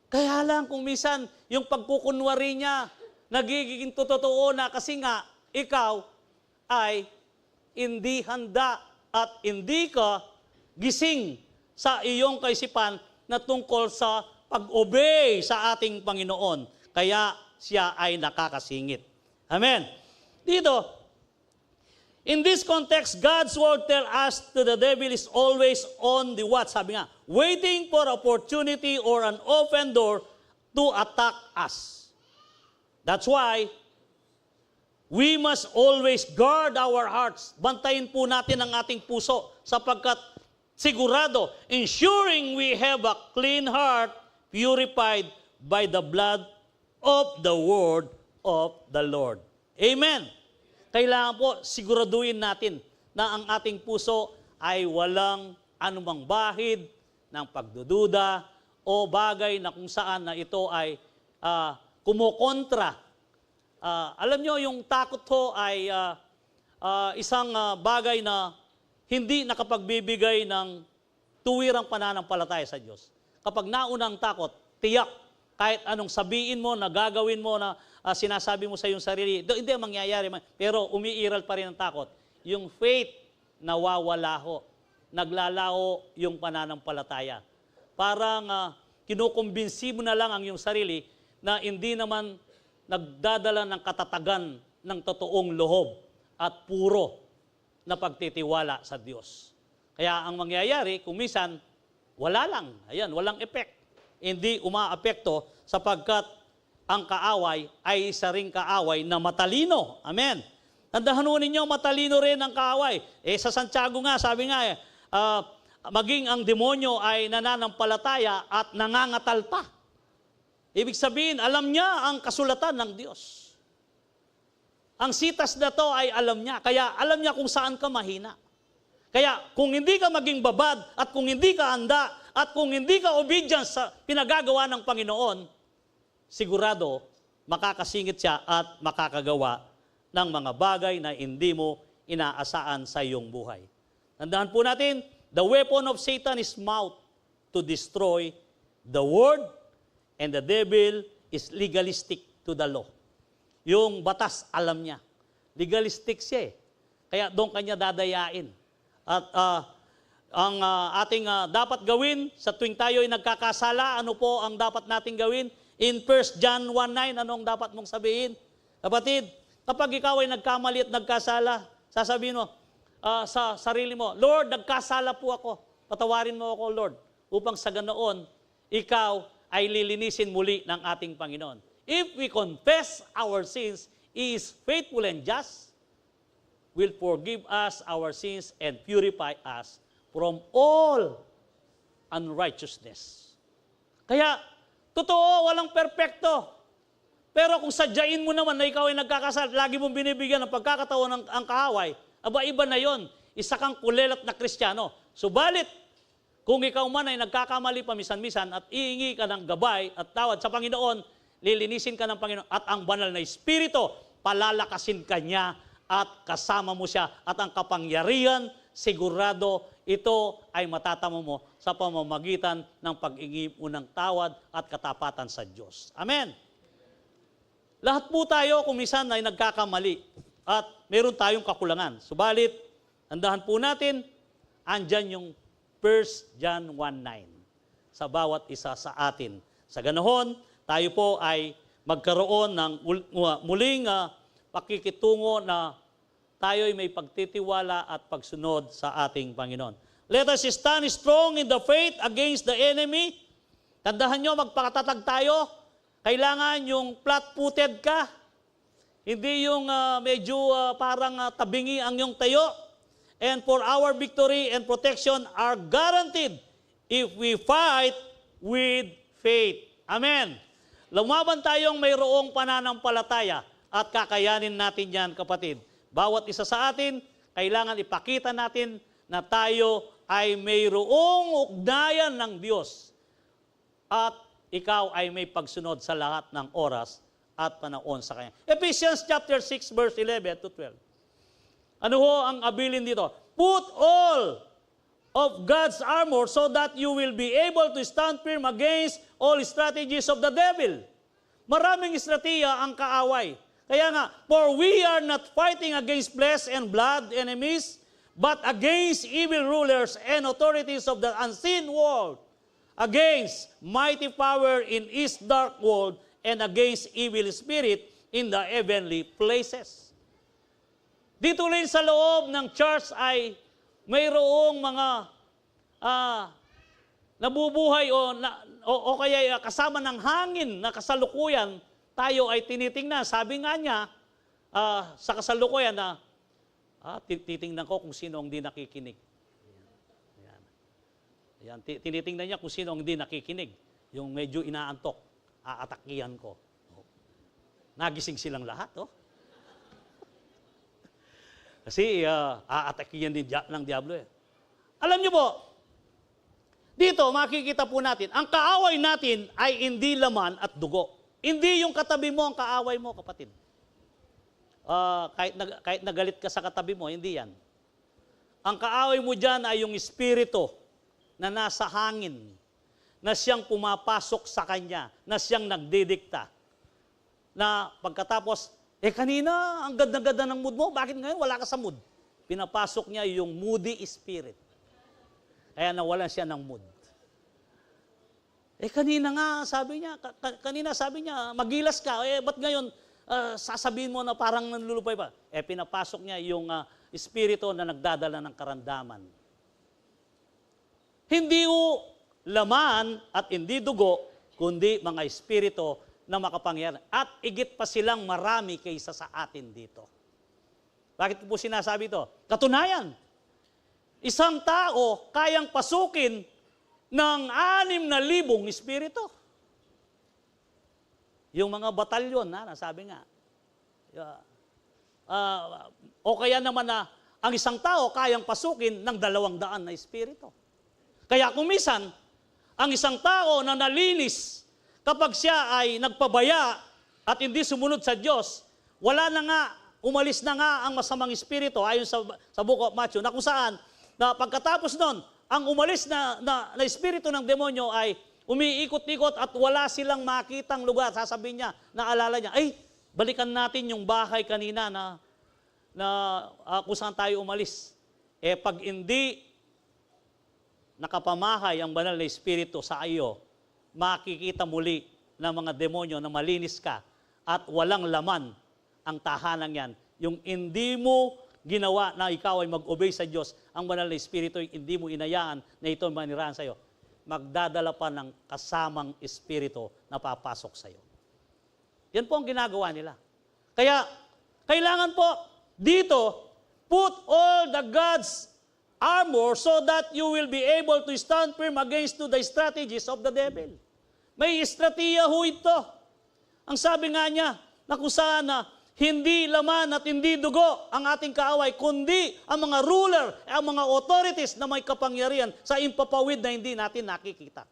Speaker 1: Kaya lang kung minsan, yung pagkukunwari niya, nagiging totoo na kasi nga, ikaw ay hindi handa at hindi ka gising sa iyong kaisipan na tungkol sa pag-obey sa ating Panginoon. Kaya siya ay nakakasingit. Amen. Dito, in this context, God's word tells us that the devil is always on the watch. Sabi nga, waiting for opportunity or an open door to attack us. That's why we must always guard our hearts. Bantayin po natin ang ating puso sapagkat sigurado, ensuring we have a clean heart purified by the blood of the word of the Lord. Amen. Kailangan po siguraduhin natin na ang ating puso ay walang anumang bahid ng pagdududa o bagay na kung saan na ito ay kumokontra. Alam nyo, yung takot ho ay isang bagay na hindi nakapagbibigay ng tuwirang pananampalataya sa Diyos. Kapag naunang takot, tiyak, kahit anong sabihin mo, na gagawin mo, na sinasabi mo sa iyong sarili, hindi ang mangyayari, pero umiiral pa rin ang takot. Yung faith, nawawala ho. Naglalaho yung pananampalataya. Parang kinukumbinsi mo na lang ang iyong sarili na hindi naman nagdadala ng katatagan ng totoong loob at puro na pagtitiwala sa Diyos. Kaya ang mangyayari, kung minsan, wala lang. Ayan, walang effect. Hindi umaapekto sapagkat ang kaaway ay isa ring kaaway na matalino. Amen. Tandaan ho ninyo, matalino rin ang kaaway. Sa Santiago nga, sabi nga, maging ang demonyo ay nananampalataya at nangangatal pa. Ibig sabihin, alam niya ang kasulatan ng Diyos. Ang sitas na to ay alam niya. Kaya alam niya kung saan ka mahina. Kaya kung hindi ka maging babad at kung hindi ka handa at kung hindi ka obedient sa pinagagawa ng Panginoon, sigurado makakasingit siya at makakagawa ng mga bagay na hindi mo inaasaan sa iyong buhay. Tandaan po natin, the weapon of Satan is mouth to destroy the word, and the devil is legalistic to the law. Yung batas, alam niya. Legalistic siya eh. Kaya doon kanya dadayain. At ang ating dapat gawin sa tuwing tayo ay nagkakasala, ano po ang dapat nating gawin? In 1 John 1:9, anong dapat mong sabihin? Kapatid, kapag ikaw ay nagkamali at nagkasala, sasabihin mo sa sarili mo, Lord, nagkasala po ako. Patawarin mo ako, Lord. Upang sa ganoon, ikaw ay lilinisin muli ng ating Panginoon. If we confess our sins, He is faithful and just, will forgive us our sins and purify us from all unrighteousness. Kaya, totoo, walang perpekto. Pero kung sadyain mo naman na ikaw ay nagkakasala, lagi mong binibigyan ng pagkakataon ang kaaway, iba na yon. Isa kang kulelat na Kristiyano. Subalit, kung ikaw man ay nagkakamali paminsan-minsan at iingi ka ng gabay at tawad sa Panginoon, lilinisin ka ng Panginoon at ang banal na Espiritu, palalakasin ka niya at kasama mo siya at ang kapangyarihan, sigurado ito ay matatamo mo sa pamamagitan ng pag-ingi mo ng tawad at katapatan sa Diyos. Amen. Lahat po tayo kung minsan ay nagkakamali at meron tayong kakulangan. Subalit, tandaan po natin, andyan yung 1 John 1:9 sa bawat isa sa atin. Sa ganoon, tayo po ay magkaroon ng muling pakikitungo na tayo ay may pagtitiwala at pagsunod sa ating Panginoon. Let us stand strong in the faith against the enemy. Tandaan nyo, magpakatatag tayo. Kailangan yung flat-footed ka. Hindi yung medyo parang tabingi ang yung tayo. And for our victory and protection are guaranteed if we fight with faith. Amen. Lumaban tayong mayroong pananampalataya at kakayanin natin yan, kapatid. Bawat isa sa atin, kailangan ipakita natin na tayo ay mayroong ugnayan ng Diyos at ikaw ay may pagsunod sa lahat ng oras at panahon sa Kanya. Ephesians chapter 6 verse 11 to 12. Ano ho ang abilin dito? Put all of God's armor so that you will be able to stand firm against all strategies of the devil. Maraming estratehiya ang kaaway. Kaya nga, for we are not fighting against flesh and blood enemies, but against evil rulers and authorities of the unseen world, against mighty power in this dark world, and against evil spirit in the heavenly places. Dito rin sa loob ng church ay mayroong mga nabubuhay o kaya kasama ng hangin na kasalukuyan, tayo ay tinitingnan. Sabi nga niya sa kasalukuyan na titingnan ko kung sino ang hindi nakikinig. Ayan. Tinitingnan niya kung sino ang hindi nakikinig. Yung medyo inaantok, aatakihan ko. Nagising silang lahat, oh. Kasi aatakihan din ng Diablo eh. Alam niyo po, dito makikita po natin, ang kaaway natin ay hindi laman at dugo. Hindi yung katabi mo ang kaaway mo, kapatid. Kahit nagalit ka sa katabi mo, hindi yan. Ang kaaway mo dyan ay yung espiritu na nasa hangin, na siyang pumapasok sa kanya, na siyang nagdidikta. Na pagkatapos, kanina, ang ganda-ganda ng mood mo, bakit ngayon wala ka sa mood? Pinapasok niya yung moody spirit. Kaya nawalan siya ng mood. Kanina nga, sabi niya, magilas ka. Ba't ngayon, sasabihin mo na parang nanlulupay pa? Pinapasok niya yung espiritu na nagdadala ng karamdaman. Hindi laman at hindi dugo, kundi mga espiritu na makapangyarihan. At igit pa silang marami kaysa sa atin dito. Bakit po sinasabi ito? Katunayan, isang tao kayang pasukin ng 6,000 espiritu. Yung mga batalyon, nasabi nga. O kaya naman na ang isang tao kayang pasukin ng 200 na espiritu. Kaya kung minsan, ang isang tao na nalinis, kapag siya ay nagpabaya at hindi sumunod sa Diyos, wala na nga, umalis na nga ang masamang espiritu, ayon sa Book of Matthew, na kung saan, na pagkatapos nun, ang umalis na espiritu ng demonyo ay umiikot-ikot at wala silang makitang lugar. Sasabihin niya, naalala niya, ay, balikan natin yung bahay kanina na kung saan tayo umalis. Pag hindi nakapamahay ang banal na espiritu sa iyo, makikita muli ng mga demonyo na malinis ka at walang laman ang tahanan yan. Yung hindi mo ginawa na ikaw ay mag-obey sa Diyos, ang banal na espiritu, hindi mo inayaan na ito manirahan sa iyo, magdadala pa ng kasamang espiritu na papasok sa iyo. Yan po ang ginagawa nila. Kaya, kailangan po dito, put all the God's armor so that you will be able to stand firm against the strategies of the devil. May estratiya ho ito. Ang sabi nga niya, na kung saan na hindi laman at hindi dugo ang ating kaaway, kundi ang mga ruler, ang mga authorities na may kapangyarihan sa impapawid na hindi natin nakikita.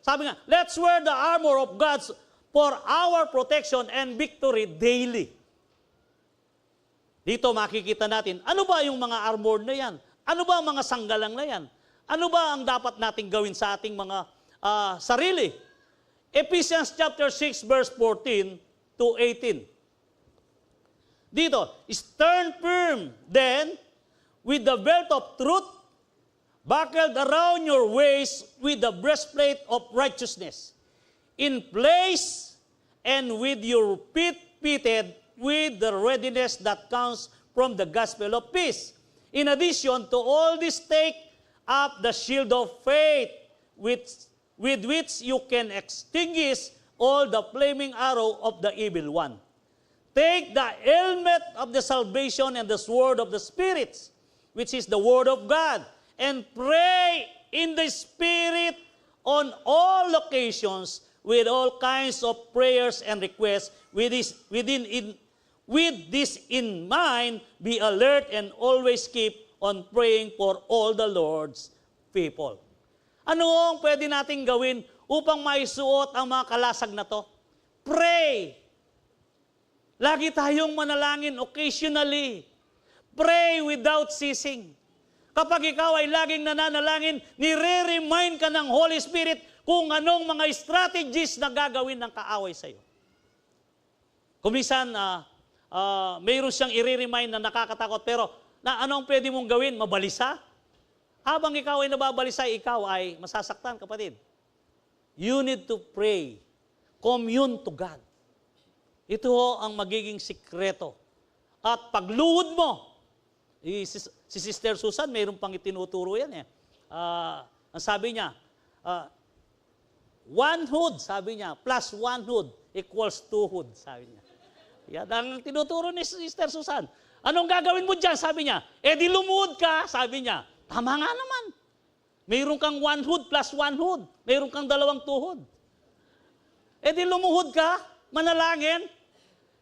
Speaker 1: Sabi nga, let's wear the armor of God for our protection and victory daily. Dito makikita natin, ano ba yung mga armor na yan? Ano ba ang mga sanggalang na yan? Ano ba ang dapat nating gawin sa ating mga sarili? Ephesians chapter 6 verse 14 to 18. Dito, stand firm then with the belt of truth buckled around your waist with the breastplate of righteousness in place and with your feet fitted with the readiness that comes from the gospel of peace. In addition to all this, take up the shield of faith with which you can extinguish all the flaming arrow of the evil one. Take the helmet of the salvation and the sword of the Spirit, which is the word of God, and pray in the Spirit on all occasions with all kinds of prayers and requests. With this in mind, be alert and always keep on praying for all the Lord's people. Ano ang pwede nating gawin upang maisuot ang mga kalasag na to? Pray. Lagi tayong manalangin occasionally. Pray without ceasing. Kapag ikaw ay laging nananalangin, nire-remind ka ng Holy Spirit kung anong mga strategies na gagawin ng kaaway sa iyo. Kung minsan, mayroon siyang i-remind na nakakatakot, pero anong pwede mong gawin? Mabalisa? Habang ikaw ay nababalisa, ikaw ay masasaktan, kapatid. You need to pray. Commune to God. Ito ang magiging sikreto. At pagluhod mo, si Sister Susan, mayroon pang itinuturo yan. Ang sabi niya, one hood, sabi niya, plus one hood equals two hood, sabi niya. Yan ang tinuturo ni Sister Susan. Anong gagawin mo dyan, sabi niya? Di lumuhod ka, sabi niya. Tama nga naman. Mayroon kang one hood plus one hood. Mayroon kang dalawang tuhod. Di lumuhod ka, manalangin.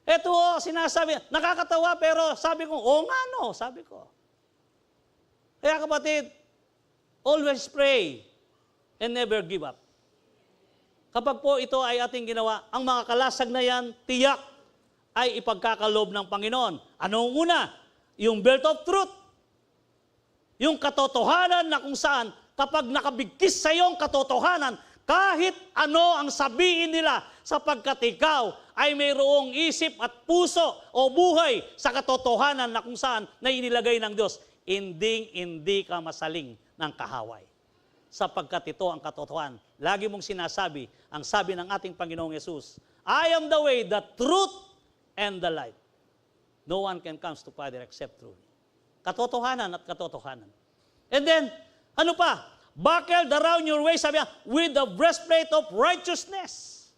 Speaker 1: Ito, sinasabi, nakakatawa pero sabi ko, oo nga no, sabi ko. Kaya kapatid, always pray and never give up. Kapag po ito ay ating ginawa, ang mga kalasag na yan, tiyak ay ipagkakaloob ng Panginoon. Ano una? Yung belt of truth. Yung katotohanan na kung saan, kapag nakabigkis sa iyong katotohanan, kahit ano ang sabihin nila, sapagkat ikaw ay mayroong isip at puso o buhay sa katotohanan na kung saan na inilagay ng Diyos, hindi ka masaling ng kahaway. Sapagkat ito ang katotohanan. Lagi mong sinasabi, ang sabi ng ating Panginoong Yesus, I am the way, the truth, and the life. No one can come to Father except through me. Katotohanan at katotohanan. And then, ano pa? Buckled around your waist, sabi niya, with the breastplate of righteousness.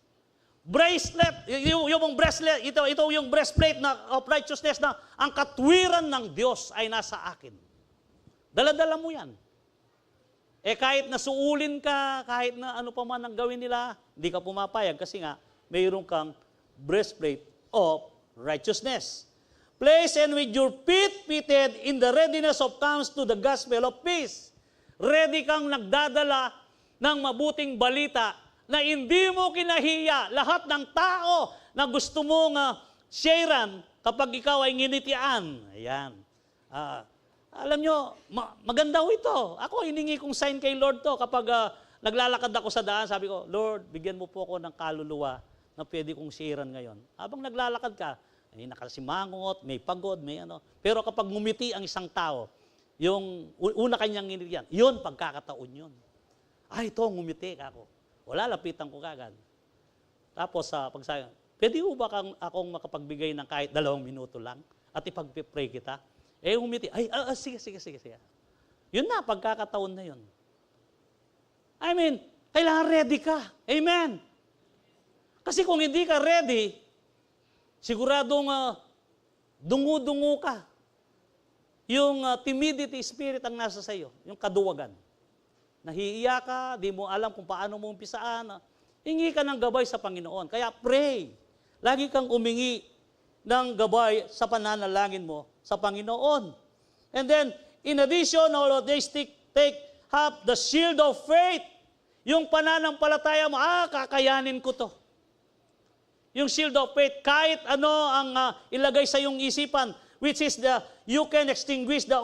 Speaker 1: bracelet, yung bracelet, ito yung breastplate of righteousness na ang katwiran ng Diyos ay nasa akin. Dala-dala mo yan. Kahit nasuulin ka, kahit na ano pa man ang gawin nila, hindi ka pumapayag kasi nga, mayroon kang breastplate of righteousness. Place and with your feet fitted in the readiness of comes to the gospel of peace. Ready kang nagdadala ng mabuting balita na hindi mo kinahiya lahat ng tao na gusto mong sharean kapag ikaw ay nginitian. Ayan. Alam nyo, maganda ho ito. Ako, hiningi kong sign kay Lord to. Kapag naglalakad ako sa daan, sabi ko, Lord, bigyan mo po ako ng kaluluwa na pwede kong sharean ngayon. Habang naglalakad ka, may nakasimangot, may pagod, may ano. Pero kapag ngumiti ang isang tao, yung una kanyang nginitian, yun, pagkakataon yun. Ito, ngumiti ako. Wala, lapitan ko kagad. Tapos, pagsabi, pwede ho ba akong makapagbigay ng kahit 2 minuto lang at ipag-pray kita? Humiti, sige. Yun na, pagkakataon na yun. I mean, kailangan ready ka. Amen. Kasi kung hindi ka ready, siguradong dungu-dungu ka. Yung timidity spirit ang nasa sayo, yung kaduwagan. Nahihiya ka, di mo alam kung paano mo umpisaan. Hingi ka ng gabay sa Panginoon. Kaya pray. Lagi kang umingi ng gabay sa pananalangin mo sa Panginoon. And then, in addition, all of this, take up the shield of faith. Yung pananampalataya mo, kakayanin ko to. Yung shield of faith, kahit ano ang ilagay sa iyong isipan, which is you can extinguish the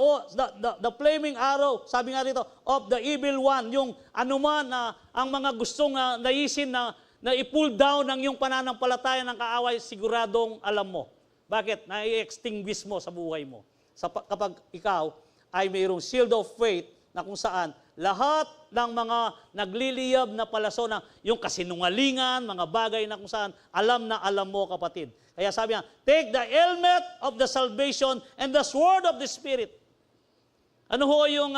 Speaker 1: flaming arrow, sabi nga rito, of the evil one, yung anuman na ang mga gustong naisin na i-pull down ng yung pananampalataya ng kaaway, siguradong alam mo. Bakit? Na-extinguish mo sa buhay mo. Kapag ikaw ay mayroong shield of faith na kung saan lahat ng mga nagliliyab na palaso na yung kasinungalingan, mga bagay na kung saan alam na alam mo, kapatid. Kaya sabi niya, take the helmet of the salvation and the sword of the Spirit. Ano ho yung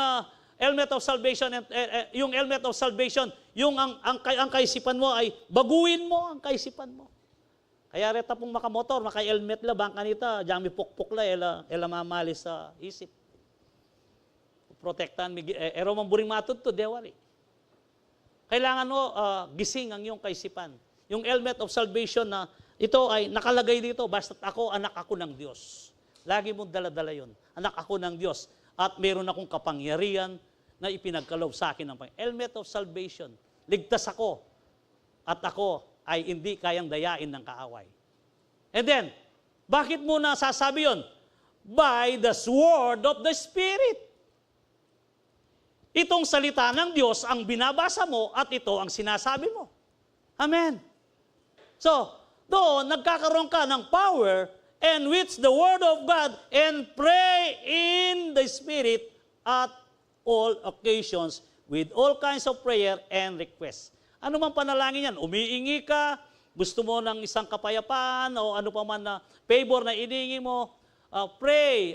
Speaker 1: helmet of salvation? Yung helmet of salvation, yung ang kaisipan mo ay baguhin mo ang kaisipan mo. Kaya reta pong makamotor, maka-helmet la, bang kanita, diyan may pukpuk la, ela mamalis sa isip. Protektan, ero man buring matod to, dewari. Kailangan mo gising ang iyong kaisipan. Yung helmet of salvation na ito ay nakalagay dito, basta't ako, anak ako ng Diyos. Lagi mong dala-dala yun. Anak ako ng Diyos. At meron akong kapangyarihan na ipinagkaloob sa akin ng Panginoon. Helmet of salvation. Ligtas ako. At ako ay hindi kayang dayain ng kaaway. And then, bakit mo nasasabi yun? By the sword of the Spirit. Itong salita ng Diyos ang binabasa mo at ito ang sinasabi mo. Amen. So, doon nagkakaroon ka ng power and with the word of God and pray in the Spirit at all occasions with all kinds of prayer and requests. Ano man panalangin yan? Umiingi ka, gusto mo ng isang kapayapaan o ano pa man na favor na iningi mo, pray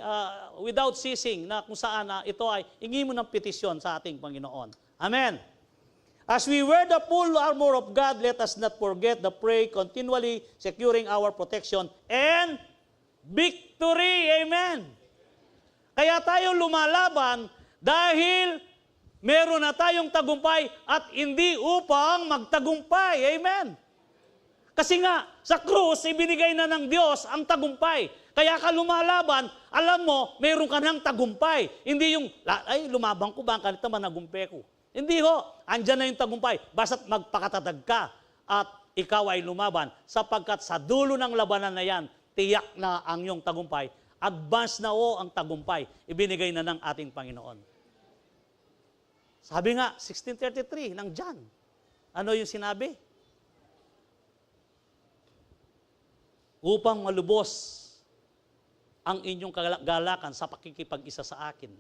Speaker 1: without ceasing na kung saan ito ay ingi mo ng petisyon sa ating Panginoon. Amen. As we wear the full armor of God, let us not forget to pray continually, securing our protection and victory. Amen. Kaya tayo lumalaban dahil meron na tayong tagumpay at hindi upang magtagumpay. Amen. Kasi nga, sa krus, ibinigay na ng Diyos ang tagumpay. Kaya ka lumalaban, alam mo, meron ka ng tagumpay. Hindi yung, lumabang ko ba, kanita managumpe ko. Hindi ho, andyan na yung tagumpay. Basta't magpakatatag ka at ikaw ay lumaban. Sapagkat sa dulo ng labanan na yan, tiyak na ang iyong tagumpay. Advance na ho ang tagumpay. Ibinigay na ng ating Panginoon. Sabi nga, 1633 ng John. Ano yung sinabi? Upang malubos ang inyong galakan sa pakikipag-isa sa akin.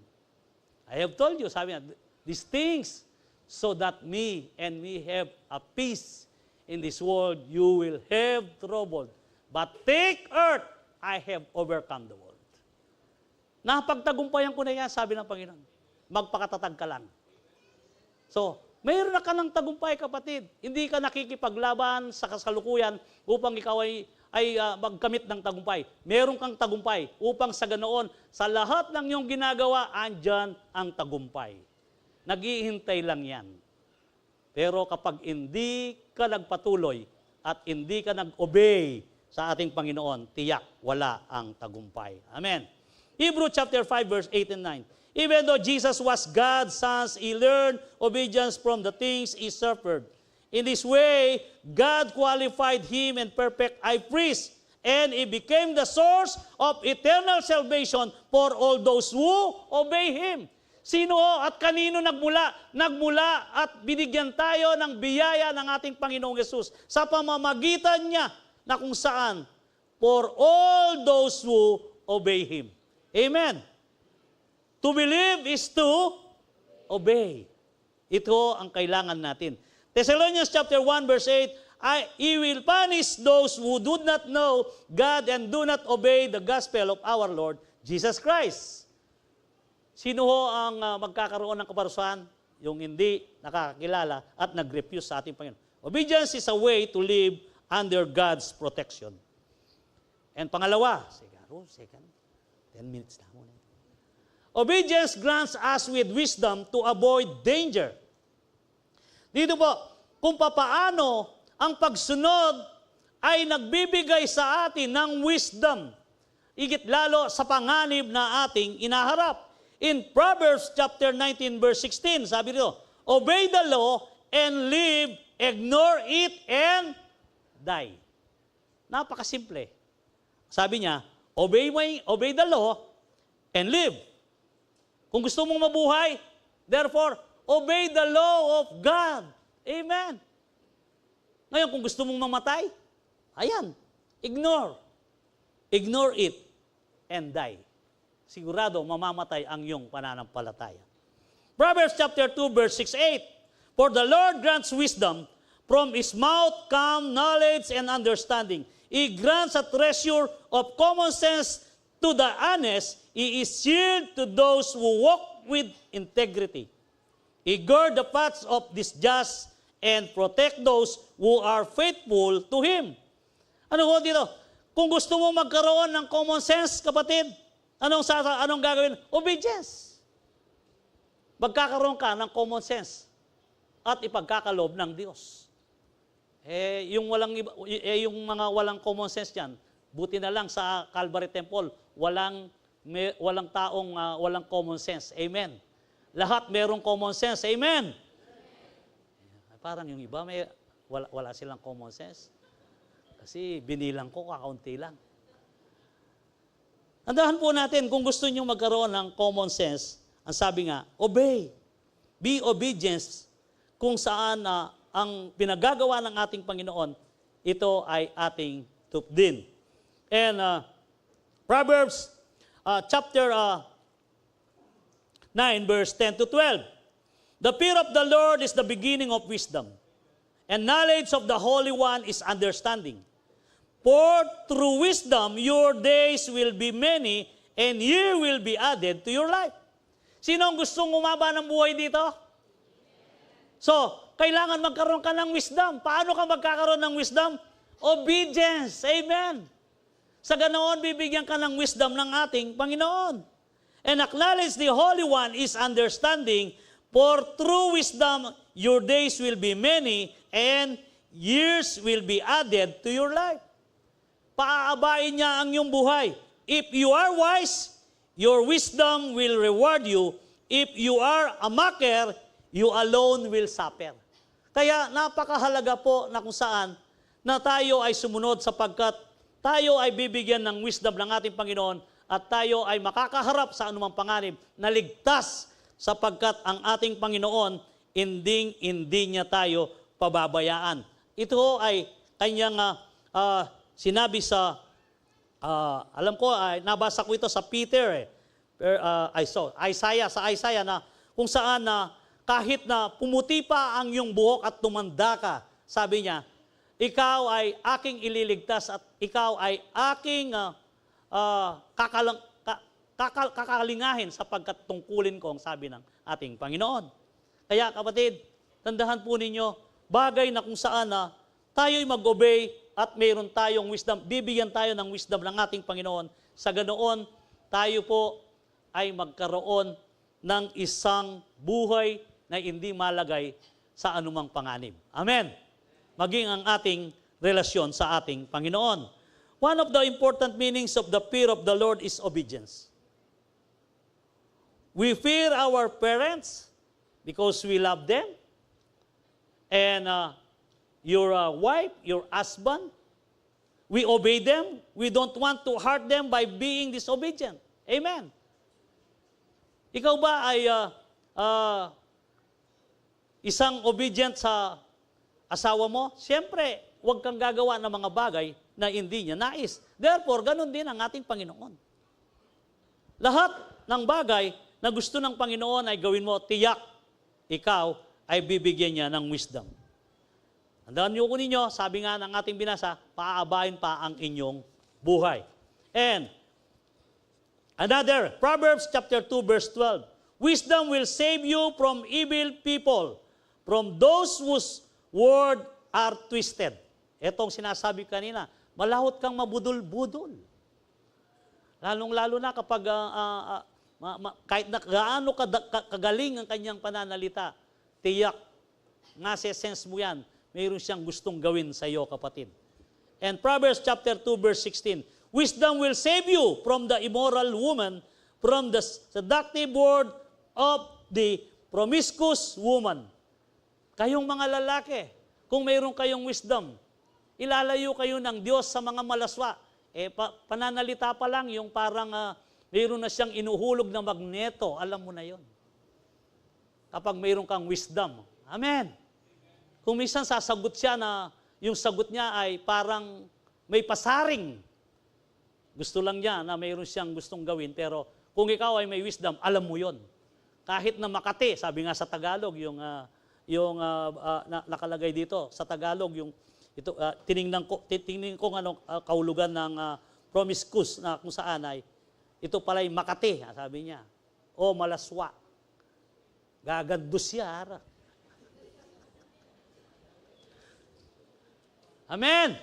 Speaker 1: I have told you, sabi niya, these things so that me and we have a peace in this world, you will have trouble. But take earth, I have overcome the world. Napagtagumpayan ko na yan, sabi ng Panginoon. Magpakatatag ka lang. So, Mayroon na ka ng tagumpay, kapatid. Hindi ka nakikipaglaban sa kasalukuyan upang ikaw ay magkamit ng tagumpay. Meron kang tagumpay upang sa ganoon, sa lahat ng iyong ginagawa, andyan ang tagumpay. Naghihintay lang yan. Pero kapag hindi ka nagpatuloy at hindi ka nag-obey sa ating Panginoon, tiyak, wala ang tagumpay. Amen. Hebrews chapter 5, verse 8 and 9. Even though Jesus was God's Son, He learned obedience from the things He suffered. In this way, God qualified Him and perfect high priest, and He became the source of eternal salvation for all those who obey Him. Sino at kanino nagmula? Nagmula at binigyan tayo ng biyaya ng ating Panginoong Yesus sa pamamagitan niya na kung saan for all those who obey Him. Amen. To believe is to obey. Ito ang kailangan natin. Thessalonians chapter 1 verse 8, He will punish those who do not know God and do not obey the gospel of our Lord Jesus Christ. Sino ho ang magkakaroon ng kaparusahan? Yung hindi nakakakilala at nag-refuse sa ating Panginoon. Obedience is a way to live under God's protection. And pangalawa, 10 minutes na muna. Obedience grants us with wisdom to avoid danger. Dito po, kung papaano ang pagsunod ay nagbibigay sa atin ng wisdom, higit lalo sa panganib na ating inaharap. In Proverbs chapter 19 verse 16, sabi dito, obey the law and live, ignore it and die. Napakasimple. Sabi niya, obey the law and live. Kung gusto mong mabuhay, therefore, obey the law of God. Amen. Ngayon, kung gusto mong mamatay, ayan, ignore. Ignore it and die. Sigurado, mamamatay ang iyong pananampalataya. Proverbs chapter 2, verse 6-8, for the Lord grants wisdom, from His mouth come knowledge and understanding. He grants a treasure of common sense to the honest. He is shield to those who walk with integrity. He guard the paths of this just and protect those who are faithful to Him. Ano ho dito? Kung gusto mo magkaroon ng common sense, kapatid, anong gagawin? Obedience. Magkakaroon ka ng common sense at ipagkakaloob ng Diyos. Yung mga walang common sense diyan, buti na lang sa Calvary Temple, walang taong walang common sense. Amen. Lahat merong common sense. Amen. Parang yung iba wala silang common sense. Kasi binilang ko kakaunti lang. Andahan po natin kung gusto niyo magkaroon ng common sense, ang sabi nga, obey. Be obedience kung saan ang pinagagawa ng ating Panginoon, ito ay ating tupdin. And Proverbs chapter 9, verse 10 to 12. The fear of the Lord is the beginning of wisdom, and knowledge of the Holy One is understanding. For through wisdom your days will be many, and year will be added to your life. Sino ang gustong umaba ng buhay dito? So, kailangan magkaroon ka ng wisdom. Paano ka magkakaroon ng wisdom? Obedience. Amen. Sa ganoon, bibigyan ka ng wisdom ng ating Panginoon. And acknowledge the Holy One is understanding, for through wisdom, your days will be many, and years will be added to your life. Paaabain niya ang iyong buhay. If you are wise, your wisdom will reward you. If you are a mocker, you alone will suffer. Kaya napakahalaga po na kung saan na tayo ay sumunod sapagkat tayo ay bibigyan ng wisdom ng ating Panginoon at tayo ay makakaharap sa anumang panganib na ligtas sapagkat ang ating Panginoon hindi niya tayo pababayaan. Ito ay kanyang sinabi sa, alam ko, nabasa ko ito sa Peter, Isaiah na kung saan na kahit na pumuti pa ang iyong buhok at tumanda ka, sabi niya, ikaw ay aking ililigtas at ikaw ay aking kakalingahin sapagkat tungkulin ko ang sabi ng ating Panginoon. Kaya kapatid, Tandahan po ninyo, bagay na kung saan na tayo'y mag-obey at mayroon tayong wisdom, bibigyan tayo ng wisdom ng ating Panginoon. Sa ganoon, tayo po ay magkaroon ng isang buhay na hindi malagay sa anumang panganib. Amen. Maging ang ating relasyon sa ating Panginoon. One of the important meanings of the fear of the Lord is obedience. We fear our parents because we love them. And your wife, your husband, we obey them. We don't want to hurt them by being disobedient. Amen. Ikaw ba ay isang obedient sa asawa mo? Siyempre, huwag kang gagawa ng mga bagay na hindi niya nais. Therefore, ganun din ang ating Panginoon. Lahat ng bagay na gusto ng Panginoon ay gawin mo, tiyak, ikaw ay bibigyan niya ng wisdom. Tandaan niyo ko ninyo, sabi nga ng ating binasa, paaabahin pa ang inyong buhay. And another, Proverbs chapter 2 verse 12, wisdom will save you from evil people, from those whose word are twisted. Etong sinasabi kanina, malahot kang mabudol-budol. Lalong-lalo na kapag kahit na gaano kagaling ang kanyang pananalita, tiyak, nga sense mo yan, mayroon siyang gustong gawin sa iyo, kapatid. And Proverbs chapter 2 verse 16, wisdom will save you from the immoral woman, from the seductive word of the promiscuous woman. Kayong mga lalaki, kung mayroon kayong wisdom, ilalayo kayo ng Diyos sa mga malaswa. Pananalita pa lang, yung parang mayroon na siyang inuhulog na magneto, alam mo na yon. Kapag mayroon kang wisdom. Amen. Kung minsan sasagot siya na yung sagot niya ay parang may pasaring. Gusto lang niya na mayroon siyang gustong gawin, pero kung ikaw ay may wisdom, alam mo yon. Kahit na Makati, sabi nga sa Tagalog, yung nakalagay dito, sa Tagalog, yung ito, tiningnan ko kahulugan ng promiscuous na kung saan ay, ito pala'y Makati, sabi niya. O malaswa. Gagandos siya. Amen.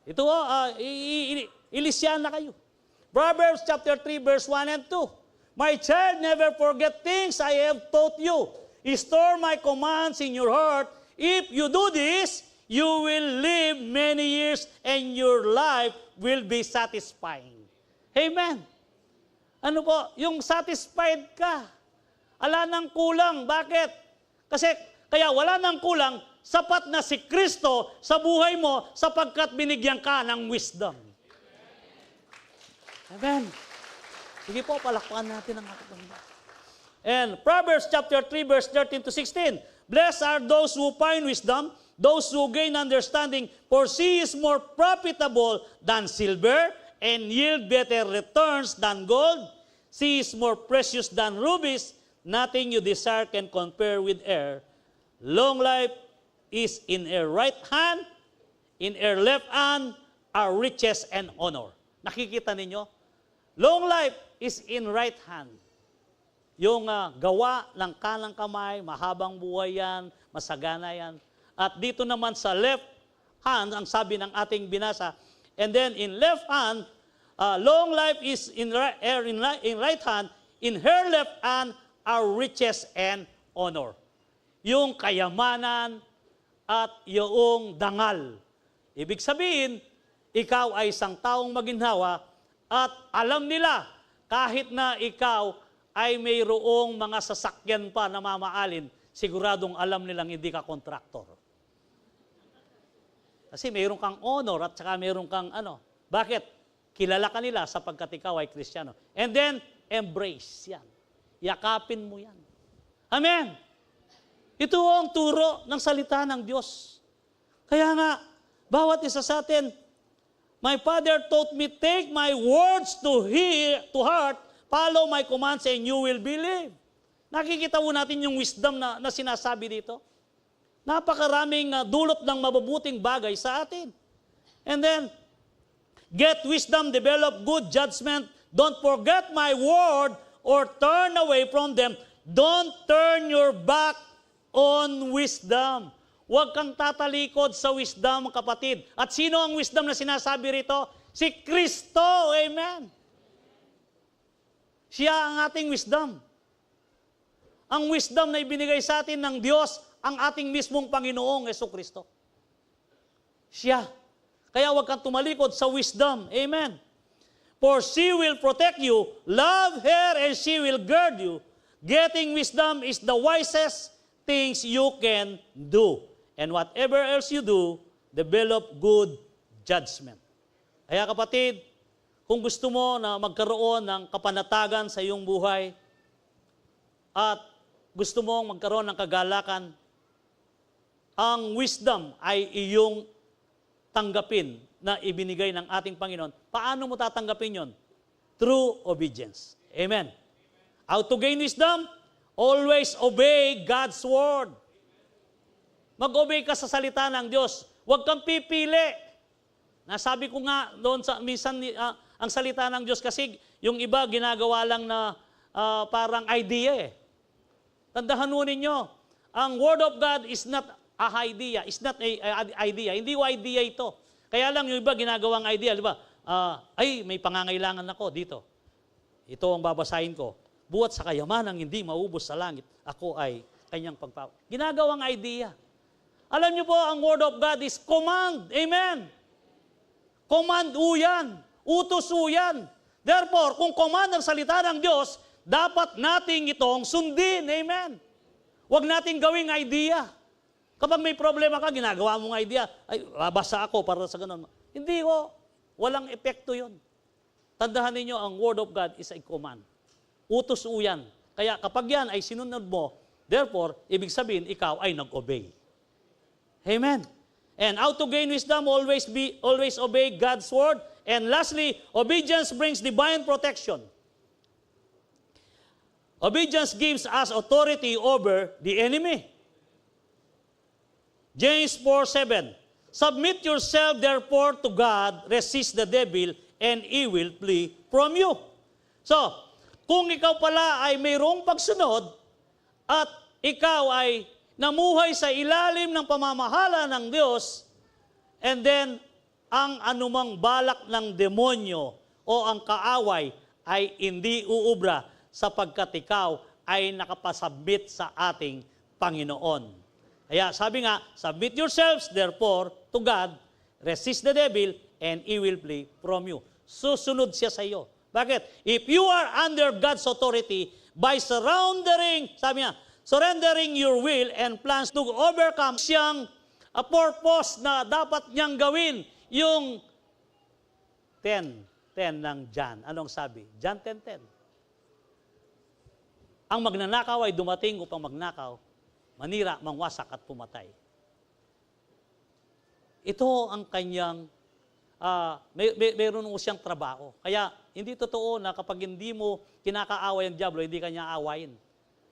Speaker 1: Ito ilisyan na kayo. Proverbs chapter 3 verse 1 and 2. My child, never forget things I have taught you. Store my commands in your heart. If you do this, you will live many years and your life will be satisfying. Amen. Ano po? Yung satisfied ka. Ala nang kulang. Bakit? Kasi kaya wala nang kulang, sapat na si Kristo sa buhay mo sapagkat binigyan ka ng wisdom. Amen. Sige po, palakpakan natin ang ating Panginoon. And Proverbs chapter 3 verse 13 to 16. Blessed are those who find wisdom, those who gain understanding, for she is more profitable than silver and yield better returns than gold. She is more precious than rubies. Nothing you desire can compare with her. Long life is in her right hand, in her left hand are riches and honor. Nakikita ninyo? Long life is in right hand. Yung gawa ng kanang kamay, mahabang buhay yan, masagana yan. At dito naman sa left hand, ang sabi ng ating binasa, and then in left hand, long life is in right hand, in her left hand are riches and honor. Yung kayamanan at yung dangal. Ibig sabihin, ikaw ay isang taong maginhawa at alam nila kahit na ikaw ay mayroong mga sasakyan pa na mamaalin, siguradong alam nilang hindi ka kontraktor. Kasi mayroon kang honor at saka mayroon kang Bakit? Kilala ka nila sapagkat ikaw ay Kristiyano. And then, embrace yan. Yakapin mo yan. Amen. Ito ang turo ng salita ng Diyos. Kaya nga, bawat isa sa atin, my Father taught me, take my words to heart, follow my commands, and you will believe. Nakikita mo natin yung wisdom na sinasabi dito. Napakaraming dulot ng mabubuting bagay sa atin. And then, get wisdom, develop good judgment, don't forget my word, or turn away from them. Don't turn your back on wisdom. Huwag kang tatalikod sa wisdom, kapatid. At sino ang wisdom na sinasabi rito? Si Kristo. Amen. Siya ang ating wisdom. Ang wisdom na ibinigay sa atin ng Diyos, ang ating mismong Panginoong Jesucristo. Siya. Kaya huwag kang tumalikod sa wisdom. Amen. For she will protect you, love her, and she will guard you. Getting wisdom is the wisest things you can do. And whatever else you do, develop good judgment. Kaya kapatid, kung gusto mo na magkaroon ng kapanatagan sa iyong buhay at gusto mong magkaroon ng kagalakan, ang wisdom ay iyong tanggapin na ibinigay ng ating Panginoon. Paano mo tatanggapin yon? Through obedience. Amen. How to gain wisdom? Always obey God's word. Mag-obey ka sa salita ng Diyos. Huwag kang pipili. Nasabi ko nga doon sa minsan ang salita ng Diyos kasi yung iba ginagawa lang na parang idea eh. Tandaan mo ninyo, ang word of God is not a idea. It's not a idea. Hindi yung idea ito. Kaya lang yung iba ginagawang idea, di ba? Ay, may pangangailangan ako dito. Ito ang babasahin ko. Buhat sa kayamanang hindi maubos sa langit, ako ay kanyang pagpapalit. Ginagawang idea. Alam niyo po, ang word of God is command. Amen. Command yan. Utos yan. Therefore, kung command ang salita ng Diyos, dapat nating itong sundin. Amen. Huwag nating gawing idea. Kapag may problema ka, ginagawa mong idea, ay, babasa ako para sa ganun. Hindi ko. Walang epekto yun. Tandaan ninyo, ang word of God is a command. Utos yan. Kaya kapag yan ay sinunod mo, therefore, ibig sabihin, ikaw ay nag-obey. Amen. And how to gain wisdom, always obey God's word. And lastly, obedience brings divine protection. Obedience gives us authority over the enemy. James 4:7. Submit yourself therefore to God, resist the devil, and he will flee from you. So, kung ikaw pala ay mayroong pagsunod at ikaw ay namuhay sa ilalim ng pamamahala ng Diyos, and then ang anumang balak ng demonyo o ang kaaway ay hindi uubra sapagkat ikaw ay nakapasabit sa ating Panginoon. Kaya sabi nga, submit yourselves therefore to God, resist the devil, and he will flee from you. Susunod siya sa iyo. Bakit? If you are under God's authority, by surrendering your will and plans to overcome siyang a purpose na dapat niyang gawin, yung 10 ng John. Anong sabi? John 10:10. Ang magnanakaw ay dumating upang magnakaw, manira, mangwasak at pumatay. Ito ang kanyang mayroon siyang trabaho. Kaya hindi totoo na kapag hindi mo kinakaaway ang diablo, hindi kanya aawayin.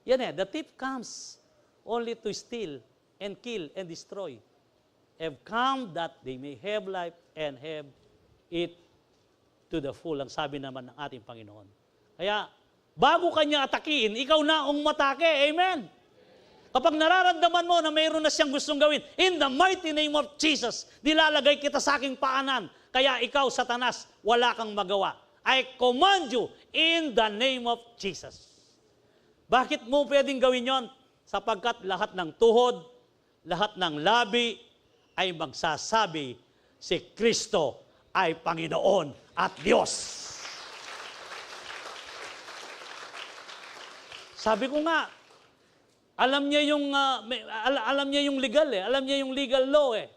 Speaker 1: Yan the thief comes only to steal and kill and destroy. Have come that they may have life and have it to the full. Ang sabi naman ng ating Panginoon. Kaya bago kanya atakiin, ikaw na ang matake. Amen. Kapag nararamdaman mo na mayroon na siyang gustong gawin, in the mighty name of Jesus, nilalagay kita sa aking paanan. Kaya ikaw, Satanas, wala kang magawa. I command you in the name of Jesus. Bakit mo pwedeng gawin yon? Sapagkat lahat ng tuhod, lahat ng labi, ay magsasabi, si Kristo ay Panginoon at Diyos. Sabi ko nga, alam niya yung legal eh. Alam niya yung legal law eh.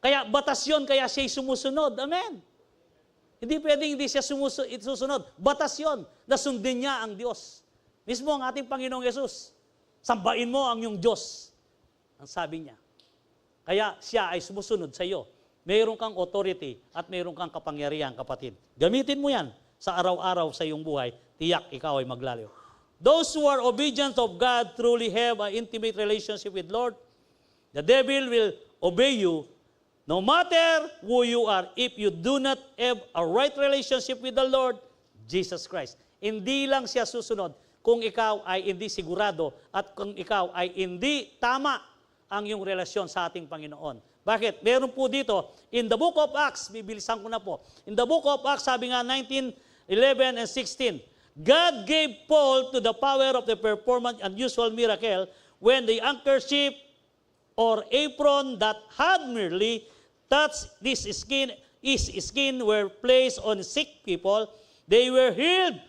Speaker 1: Kaya batas yun, kaya siya sumusunod. Amen. Hindi pwedeng hindi siya susunod. Batas yun. Nasundin niya ang Diyos. Mismo ang ating Panginoong Yesus. Sambain mo ang iyong Diyos. Ang sabi niya. Kaya siya ay sumusunod sa iyo. Mayroon kang authority at mayroon kang kapangyarihan, kapatid. Gamitin mo yan sa araw-araw sa iyong buhay. Tiyak ikaw ay maglalayo. Those who are obedient of God truly have an intimate relationship with Lord. The devil will obey you no matter who you are if you do not have a right relationship with the Lord Jesus Christ. Hindi lang siya susunod kung ikaw ay hindi sigurado at kung ikaw ay hindi tama ang iyong relasyon sa ating Panginoon. Bakit? Meron po dito, in the book of Acts, bibilisan ko na po. In the book of Acts, sabi nga 19:11 and 16, God gave Paul to the power of the performance unusual miracle when the handkerchief or apron that had merely touched his skin were placed on sick people, they were healed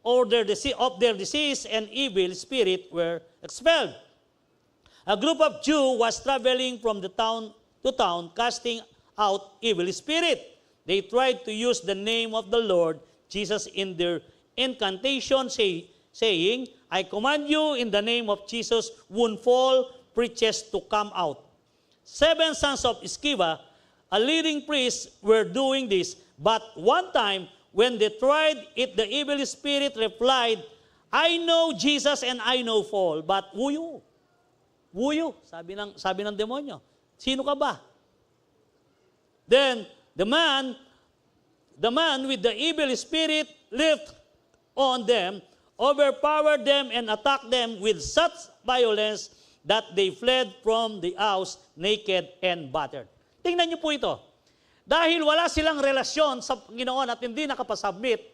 Speaker 1: of their disease and evil spirit were expelled. A group of Jews was traveling from the town to town, casting out evil spirit. They tried to use the name of the Lord Jesus in their incantation, saying, I command you in the name of Jesus, whom fall preaches to come out. 7 sons of Sceva, a leading priest, were doing this, but one time, when they tried it, the evil spirit replied, I know Jesus and I know Paul, but who you? Who you? Sabi ng demonyo. Sino ka ba? Then, the man with the evil spirit leaped on them, overpowered them, and attacked them with such violence that they fled from the house naked and battered. Tingnan niyo po ito. Dahil wala silang relasyon sa Panginoon at hindi nakapasubmit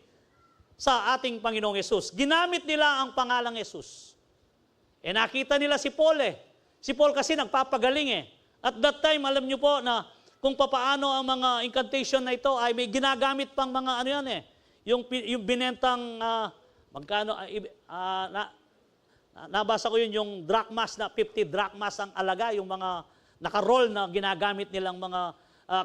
Speaker 1: sa ating Panginoong Yesus, ginamit nila ang pangalang Yesus. Nakita nila si Paul Si Paul kasi nagpapagaling At that time, alam niyo po na kung papaano ang mga incantation na ito ay may ginagamit pang mga ano yan Yung binentang, magkano, nabasa ko yun, yung drachmas na 50 drachmas ang alaga, yung mga naka-roll na ginagamit nilang mga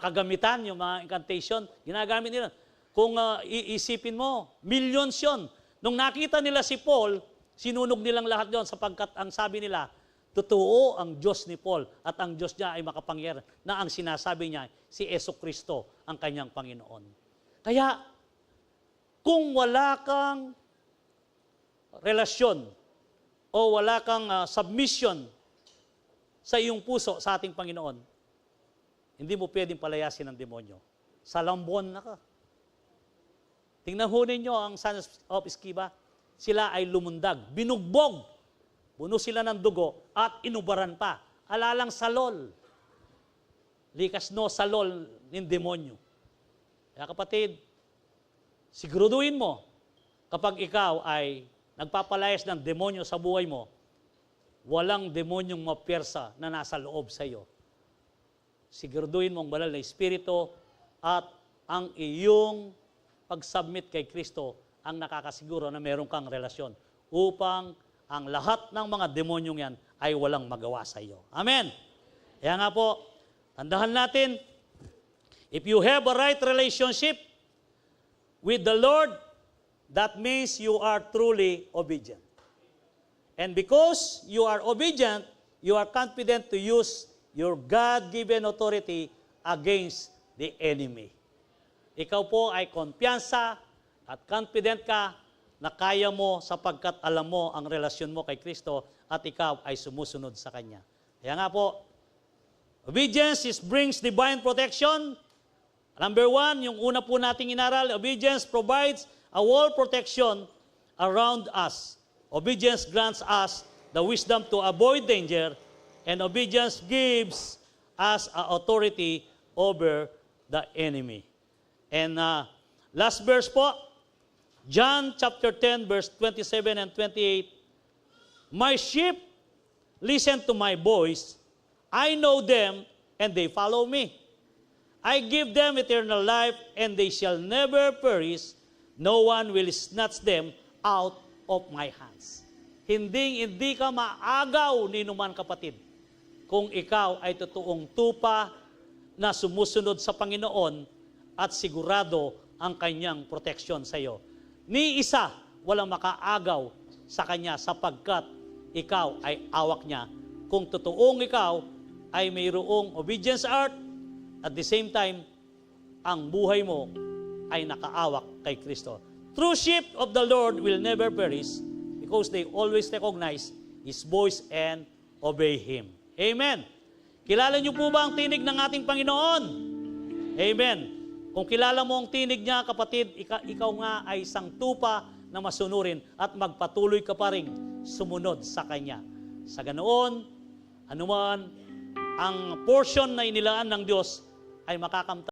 Speaker 1: kagamitan, yung mga incantation, ginagamit nila. Kung iisipin mo, millions yun. Nung nakita nila si Paul, sinunog nilang lahat yon sapagkat ang sabi nila, totoo ang Diyos ni Paul at ang Diyos niya ay makapangyarihan na ang sinasabi niya, si Jesucristo ang kanyang Panginoon. Kaya, kung wala kang relasyon o wala kang submission sa iyong puso sa ating Panginoon, hindi mo pwedeng palayasin ng demonyo. Salambon na ka. Tingnan ho ninyo ang sons of Sceva. Sila ay lumundag, binugbog. Buno sila ng dugo at inubaran pa. Alalang salol. Likas no salol ng demonyo. Kaya kapatid, siguraduhin mo kapag ikaw ay nagpapalayas ng demonyo sa buhay mo, walang demonyong mapiersa na nasa loob sa iyo. Siguraduhin mong banal na Espiritu at ang iyong pag-submit kay Kristo ang nakakasiguro na meron kang relasyon upang ang lahat ng mga demonyong yan ay walang magawa sa iyo. Amen. Kaya nga po, tandahan natin, if you have a right relationship with the Lord, that means you are truly obedient. And because you are obedient, you are confident to use your God-given authority against the enemy. Ikaw po ay kumpiyansa at confident ka na kaya mo sapagkat alam mo ang relasyon mo kay Kristo at ikaw ay sumusunod sa Kanya. Kaya nga po, obedience brings divine protection. Number 1, yung una po nating inaral, obedience provides a wall protection around us. Obedience grants us the wisdom to avoid danger, and obedience gives us authority over the enemy. And last verse po, John chapter 10, verse 27 and 28, my sheep listen to my voice. I know them, and they follow me. I give them eternal life, and they shall never perish. No one will snatch them out of my hands. Hindi ka maagaw ni numan kapatid kung ikaw ay totoong tupa na sumusunod sa Panginoon at sigurado ang kanyang proteksyon sa iyo. Ni isa, walang makaagaw sa kanya sapagkat ikaw ay awak niya. Kung totoong ikaw ay mayroong obedience heart, at the same time, ang buhay mo ay nakaawak kay Kristo. True sheep of the Lord will never perish because they always recognize His voice and obey Him. Amen. Kilala niyo po ba ang tinig ng ating Panginoon? Amen. Kung kilala mo ang tinig niya, kapatid, ikaw nga ay isang tupa na masunurin at magpatuloy ka pa rin sumunod sa Kanya. Sa ganoon, anuman ang portion na inilaan ng Diyos ay makakamtan